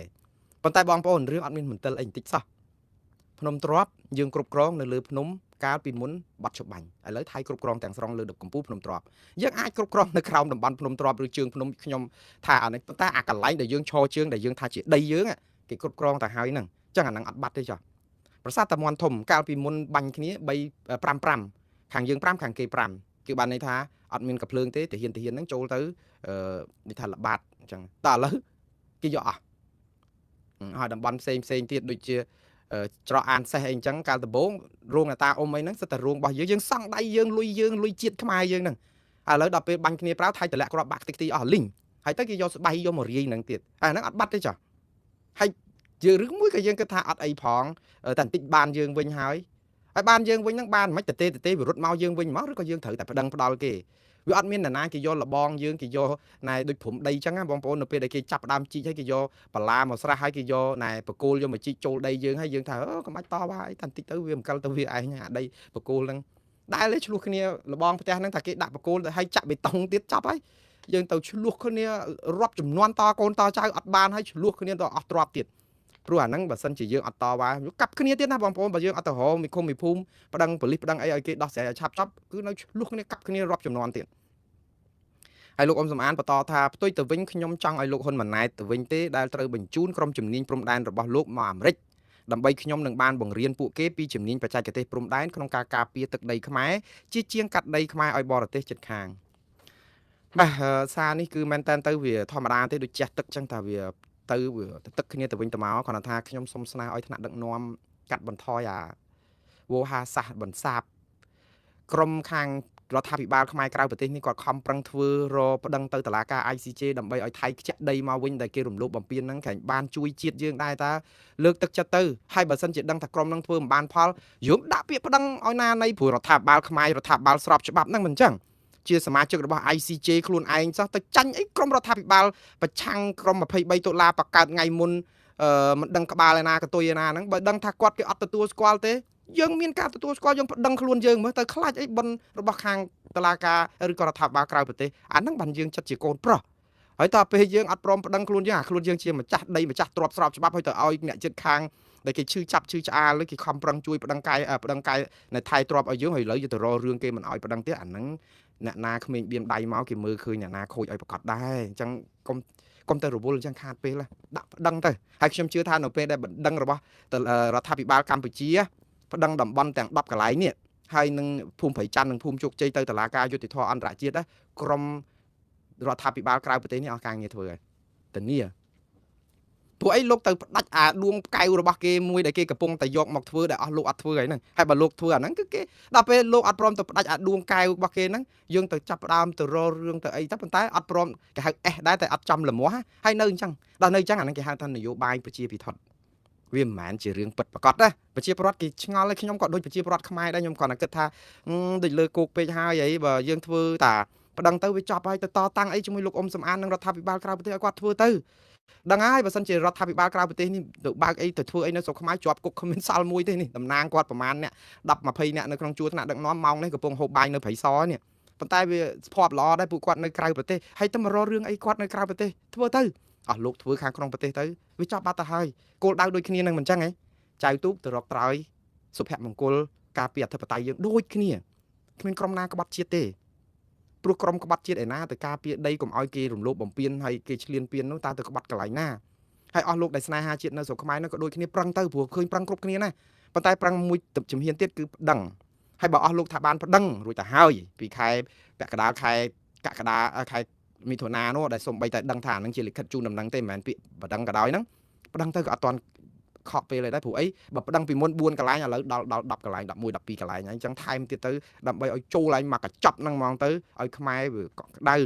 ប៉ុន្តែបងប្អូនរឿងអត់មានមន្ទិលអីបន្តិចសោះភ្នំទ្រាប់យើងគ្រប់គ្រងនៅលើភ្នំកាលពីមុនបាត់ច្បាញ់ឥឡូវថៃគ្រប់គ្រងទាំងស្រុងលើកំពូលភ្នំទ្រាប់យើងអាចគ្រប់គ្រងនៅក្រោមតំបន់ភ្នំទ្រាប់ឬជើងភ្នំខ្ញុំថាអានេះប៉ុន្តែអាកន្លែងដែលយើងឈរជើងដែលយើងថាជាដីយើងគេគ្រប់គ្រងតែហើយហ្នឹងអញ្ចឹងអាហ្នឹងអត់បាត់ទេចុះប្រាសាទតាមាន់ធំកាលពីមុនបាញ់គ្នា3 5ខាងយើង5ខាងគេ5គឺបានន័យថាអត់មានកភ្លើងទេទាហានហ្នឹងចូលទៅនិយាយថាល្បាតអញ្ចឹងតើឥឡូវគេយកអស់ហើយតំបន់ផ្សេងទៀតដូចជាច្រកអានសេះអីអញ្ចឹងកាលដំបូងរោងតាអ៊ំអីហ្នឹងសិតតែរោងរបស់យើងសង់ដៃយើងលុយជាតិខ្មែរយើងហ្នឹងឥឡូវដល់ពេលបាញ់គ្នាប្រៅថៃតម្លាក់គ្រាប់បាក់ខ្ទេចខ្ទីអស់លីងហើយទៅគេយកស្បៃយកមករាយហ្នឹងទៀតអាហ្នឹងអត់បាត់ទេចាហើយយើងរឿងមួយក៏យើងគិតថាអត់អីផងតែបន្តិចបានយើងវិញហើយបានយើងវិញហ្នឹងបានមិនទេវារត់មកយើងវិញមកឬក៏យើងត្រូវតែប្តឹងផ្ដាល់គេវាអត់មាននរណាគេយកលបងយើងគេយកណែដូចព្រំដីអញ្ចឹងណាបងប្អូននៅពេលដែលគេចាប់ដើមជីកហើយគេយកបន្លាមកស្រះហើយគេយកណែបកគោលយកមកជីកចូលដីយើងហើយយើងថាកុំបាច់តបហើយតែបន្តិចទៅវាមិនកិលទៅវាឯងអាដីបកគោលហ្នឹងដែលឆ្លោះគ្នាលបងផ្ទះហ្នឹងថាគេដាក់បកគោលទៅឲ្យចាក់បេតុងទៀតចាប់ហើយយើងទៅឆ្លោះគ្នារាប់ចំនួនតកូនតចៅអត់បានហើយឆ្លោះគ្នាទៅអស់ទ្របទៀតព្រោះអាហ្នឹងបើសិនជាយើងអត់តវ៉ាកាប់គ្នាទៀតណាបងប្អូនបើយើងអត់ទៅរកមីឃុំមីភូមិប្តឹងប៉ូលីសប្តឹងអីឲ្យគេដោះស្រាយឲ្យឆាប់គឺនៅឆ្លោះគ្នាកាប់គ្នារាប់ចំនួនទៀតហើយលោកអ៊ំសំអានបន្តថាផ្ទុយទៅវិញខ្ញុំចង់ឲ្យលោកហ៊ុនម៉ាណែតទៅវិញទេដែលត្រូវបញ្ជូនក្រុមជំនាញព្រំដែនរបស់លោកមកអាមេរិកដើម្បីខ្ញុំនឹងបានបង្រៀនពួកគេពីជំនាញបច្ចេកទេសព្រំដែនក្នុងការការពារទឹកដីខ្មែរជាជាងកាត់ដីខ្មែរឲ្យបរទេសជិតខាងបាទសារនេះគឺមែនតើទៅវាធម្មតាទេដូចចេះទឹកចឹងថាវាទៅទឹកគ្នាទៅវិញទៅមកគាត់ថាខ្ញុំសុំស្នើឲ្យថ្នាក់ដឹកនាំកាត់បន្ថយអាវោហាសាសបន្សាបក្រុមខាងរដ្ឋាភិបាលខ្មែរក្រៅប្រទេសនេះគាត់ខំប្រឹងធ្វើរប្តឹងទៅតុលាការ ICJ ដើម្បីឲ្យថៃខ្ជាក់ដីមកវិញដែលគេរំលោភបំពានហ្នឹងក្រែងបានជួយជាតិយើងដែរតើលើកទឹកចិត្តទៅហើយបើសិនជាដឹងថាក្រុមហ្នឹងធ្វើមិនបានផលយើងដាក់ពាក្យប្តឹងឲ្យណានៃព្រោះរដ្ឋាភិបាលខ្មែររដ្ឋាភិបាលស្របច្បាប់ហ្នឹងមិនអញ្ចឹងជាសមាជិករបស់ ICJ ខ្លួនឯងសោះទៅចាញ់អីក្រុមរដ្ឋាភិបាលប្រឆាំងក្រុម23តុលាបកើតថ្ងៃមុនមិនដឹងក្បាលឯណាកតុយឯណាហ្នឹងបើដឹងថាគាត់គេអត់ទទួលស្គាល់ទេយើងមានការទទួលស្គាល់យើងប្តឹងខ្លួនយើងមើលទៅខ្លាចអីបនរបស់ខាងតុលាការឬក៏រដ្ឋាភិបាលក្រៅប្រទេសអាហ្នឹងបានយើងចិត្តជាកូនប្រុសហើយតើពេលយើងអត់ព្រមប្តឹងខ្លួនយើងខ្លួនយើងជាម្ចាស់ដីម្ចាស់ទ្រព្យស្របច្បាប់ហើយទៅឲ្យអ្នកចិត្តខាងដែលគេឈឺចាប់ឈឺឆ្អាលឬគេខំប្រឹងជួយប្តឹងកាយនៅថៃទ្រព្យឲ្យយើងហើយឥឡូវយើងទៅរករឿងគេមិនឲ្យប្តឹងទៀតអាហ្នឹងអ្នកណាក្មេងបៀមដៃមកគេមើលឃើញអ្នកណាខូចឲ្យប្រកាសដែរអញ្ចឹងកុំទៅរវល់អញ្ចឹងខាតពេលដាក់ប្តឹងទៅហើយខ្ញុំជឿថានៅពេលដែលបណ្ដឹងរបស់រដ្ឋាភិបាលកម្ពុជាប្តឹងតំបន់ទាំង10កន្លែងនេះហើយនឹងភូមិព្រៃច័ន្ទនិងភូមិជោគជ័យទៅតុលាការយុតិធធអន្តរជាតិក្រមរដ្ឋាភិបាលក្រៅប្រទេសនេះអស់ការងារធ្វើហើយធានាពួកអីលោកទៅផ្ដាច់អាដួងកែវរបស់គេមួយដែលគេកំពុងតែយកមកធ្វើដែលអស់លោកអត់ធ្វើហើយហ្នឹងហើយបើលោកធ្វើអាហ្នឹងគឺគេដល់ពេលលោកអត់ព្រមទៅផ្ដាច់អាដួងកែវរបស់គេហ្នឹងយើងទៅចាប់ផ្ដើមទៅរករឿងទៅអីទៅប៉ុន្តែអត់ព្រមគេហៅអេសដែរតែអត់ចំលមាស់ហើយនៅអញ្ចឹងដល់នៅអញ្ចឹងអាហ្នឹងគេហៅថានយោបាយប្រជាពិធដ្ឋវាមិនមែនជារឿងពិតប្រាកដណាប្រជាពលរដ្ឋគេឆ្ងល់ហើយខ្ញុំក៏ដូចប្រជាពលរដ្ឋខ្មែរដែរខ្ញុំគាត់តែគិតថាដូចលើគោកពេកហើយអីបើយើងធ្វើតាប្តឹងទៅវាចប់ហើយទៅតតាំងអីជាមួយលោកអ៊ុំសំអាននិងរដ្ឋាភិបាលក្រៅប្រទេសឲ្យគាត់ធ្វើទៅដឹងហើយបើសិនជារដ្ឋាភិបាលក្រៅប្រទេសនេះទៅបើកអីទៅធ្វើអីនៅស្រុកខ្មែរជាប់គុកគ្មានសល់មួយទេនេះតំណាងគាត់ប្រមាណអ្នក10 20អ្នកនៅក្នុងជួរថ្នាក់ដឹកនាំម៉ោងនេះកំពុងហូបបាយនៅព្រៃសរនេះប៉ុន្តែវាស្ភ័ព្វល្អដែរពួកគាត់នៅក្រៅប្រទេសហើយទៅមករករឿងអីគាត់នៅក្រៅប្រទេសធ្វើទៅអស់លោកធ្វើខាងក្នុងប្រទេសទៅវាចប់បាត់ទៅហើយគោលដៅដូចគ្នានឹងមិនចឹងហ៎ចៅទូកទៅរកត្រើយសុភមង្គលការពារអធិបតេយ្យយើងដូចគ្នាគ្មានក្រុមណាក្បត់ជាតិទេព្រោះក្រុមក្បត់ជាតិឯណាទៅការពារដីកុំឲ្យគេរំលោភបំពានហើយគេឈ្លានពាននោះតើទៅក្បត់កន្លែងណាហើយអស់លោកដែលស្នេហាជាតិនៅស្រុកខ្មែរនោះក៏ដូចគ្នាប្រឹងទៅព្រោះឃើញប្រឹងគ្រប់គ្នាណាប៉ុន្តែប្រឹងមួយជំហានទៀតគឺប្តឹងហើយបើអស់លោកថាបានប្តឹងរួចទៅហើយពីខែពាក់កណ្ដាលខែកក្កដាខែមិថុនានោះដែលសំបីតែដឹងថាហ្នឹងជាលិខិតជូនដំណឹងទេមិនមែនពាក្យប្តឹងក៏ដោយហ្នឹងប្តឹងទៅក៏អត់ទាន់ខកពេលដែរព្រោះអីបើប្តឹងពីមុន4កន្លែងឥឡូវដល់10កន្លែង11 12កន្លែងហើយអញ្ចឹងថែមទៀតទៅដើម្បីឲ្យចូលឯងមកកញ្ចប់ហ្នឹងហ្មងទៅឲ្យខ្មែរវាក្តៅ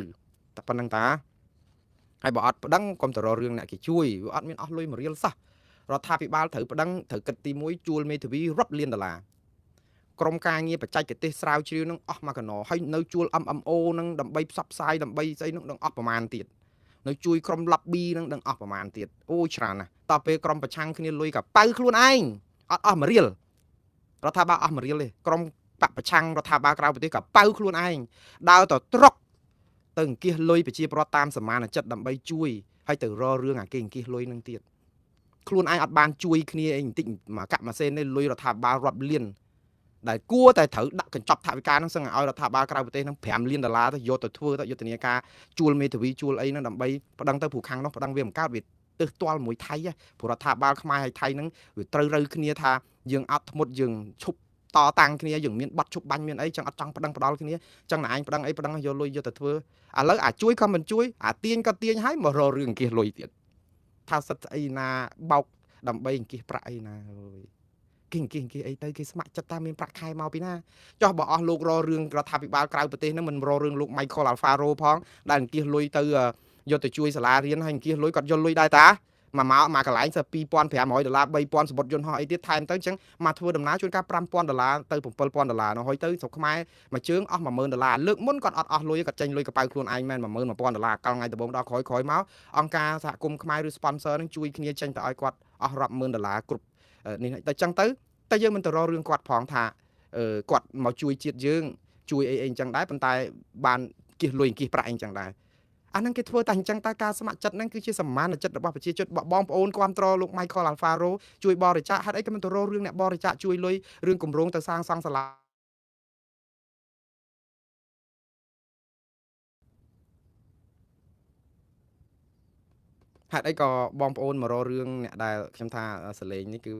តែប៉ុណ្្នឹងតាហើយបើអត់ប្តឹងកុំទៅរករឿងអ្នកគេជួយវាអត់មានអស់លុយ1រៀលសោះរដ្ឋាភិបាលត្រូវប្តឹងត្រូវគិតទី1ជួលមេធាវីរាប់លានដុល្លារ ក្រុមការងារបច្ចេកទេសស្រាវជ្រាវនឹងអស់មកកណោហើយនៅជួល MMO នឹងដើម្បីផ្សព្វផ្សាយដើម្បីស្អីនឹងដឹងអស់ប្រមាណទៀតនៅជួយក្រុម lobby នឹងដឹងអស់ប្រមាណទៀតអូច្រើនណាស់តទៅពេលក្រុមប្រឆាំងគ្នាលុយកប៉ៅខ្លួនឯងអស់មួយរៀលរដ្ឋាភិបាលអស់មួយរៀលទេក្រុមបកប្រឆាំងរដ្ឋាភិបាលក្រៅប្រទេសក៏ប៉ៅខ្លួនឯងដើរទៅត្រុកទៅអង្គាសលុយប្រជាពលរដ្ឋតាមសមានចិត្តដើម្បីជួយហើយទៅរករឿងអាគេអង្គាសលុយនឹងទៀតខ្លួនឯងអត់បានជួយគ្នាអីបន្តិចមកកាក់ម៉ាស៊ីននេះលុយរដ្ឋាភិបាលរាប់លានដែលគួរតែត្រូវដាក់កញ្ចប់ថវិកាហ្នឹងសឹងឲ្យរដ្ឋាភិបាលក្រៅប្រទេសហ្នឹង$5 លានទៅយកទៅធ្វើទៅយុទ្ធនាការជួលមេធាវីជួលអីហ្នឹងដើម្បីប្តឹងទៅព្រោះខាងនោះប្តឹងវាមិនកើតវាទើសទាល់មួយថៃព្រោះរដ្ឋាភិបាលខ្មែរហើយថៃហ្នឹងវាត្រូវរើគ្នាថាយើងអត់ធ្មត់យើងឈប់តតាំងគ្នាយើងមានបាត់ឈប់បាញ់មានអីចឹងអត់ចង់ប្តឹងផ្ដាល់គ្នាចឹងណាឯងប្តឹងអីប្តឹងយកលុយយកទៅធ្វើឥឡូវអាជួយក៏មិនជួយអាទាញក៏ទាញហើយមករករឿងអង្គាសលុយទៀតថាសិតអីណាបោកដើម្បីអង្គាសប្រាក់អីណាអើយគេអីទៅគេស្ម័គ្រចិត្តតាមមានប្រាក់ខែមកពីណាចុះបើអស់លោករករឿងរដ្ឋាភិបាលក្រៅប្រទេសហ្នឹងមិនរករឿងលោក Michael Alfaro ផងដែលអង្គាសលុយទៅយកទៅជួយសាលារៀនហើយអង្គាសលុយគាត់យកលុយដែរតាមកកន្លែងសើ$2,500 $3,000សម្បត្តិយន្តហោះអីទៀតថែមទៅអញ្ចឹងមកធ្វើដំណើរជួនកាល$5,000ទៅ$7,000នោះហើយទៅស្រុកខ្មែរមួយជើងអស់$10,000លើកមុនគាត់អស់លុយគាត់ចេញលុយកប៉ៅខ្លួនឯងមែន$10,000 កលថ្ងៃដំបូងដល់ក្រោយមកអង្គការសហគមន៍ខ្មែរឬ sponsor នឹងជួយគ្នាចេញទៅឲ្យគាត់អស់រាប់$10,000គ្រប់នេះតែចឹងទៅយើងមិនទៅរករឿងគាត់ផងថាគាត់មកជួយជាតិយើងជួយអីអញ្ចឹងដែរប៉ុន្តែបានគៀសលុយគៀសប្រាក់អីអញ្ចឹងដែរអាហ្នឹងគេធ្វើតែអញ្ចឹងតែការស្ម័គ្រចិត្តហ្នឹងគឺជាសមានចិត្តរបស់ប្រជាជនបងប្អូនគ្រប់គ្រងលោក Michael Alfaro ជួយបរិច្ចាគហេតុអីក៏មិនទៅរករឿងអ្នកបរិច្ចាគជួយលុយរឿងគម្រោងទៅសាងសង់សាលាហេតុអីក៏បងប្អូនមករករឿងអ្នកដែលខ្ញុំថាសលេងនេះគឺ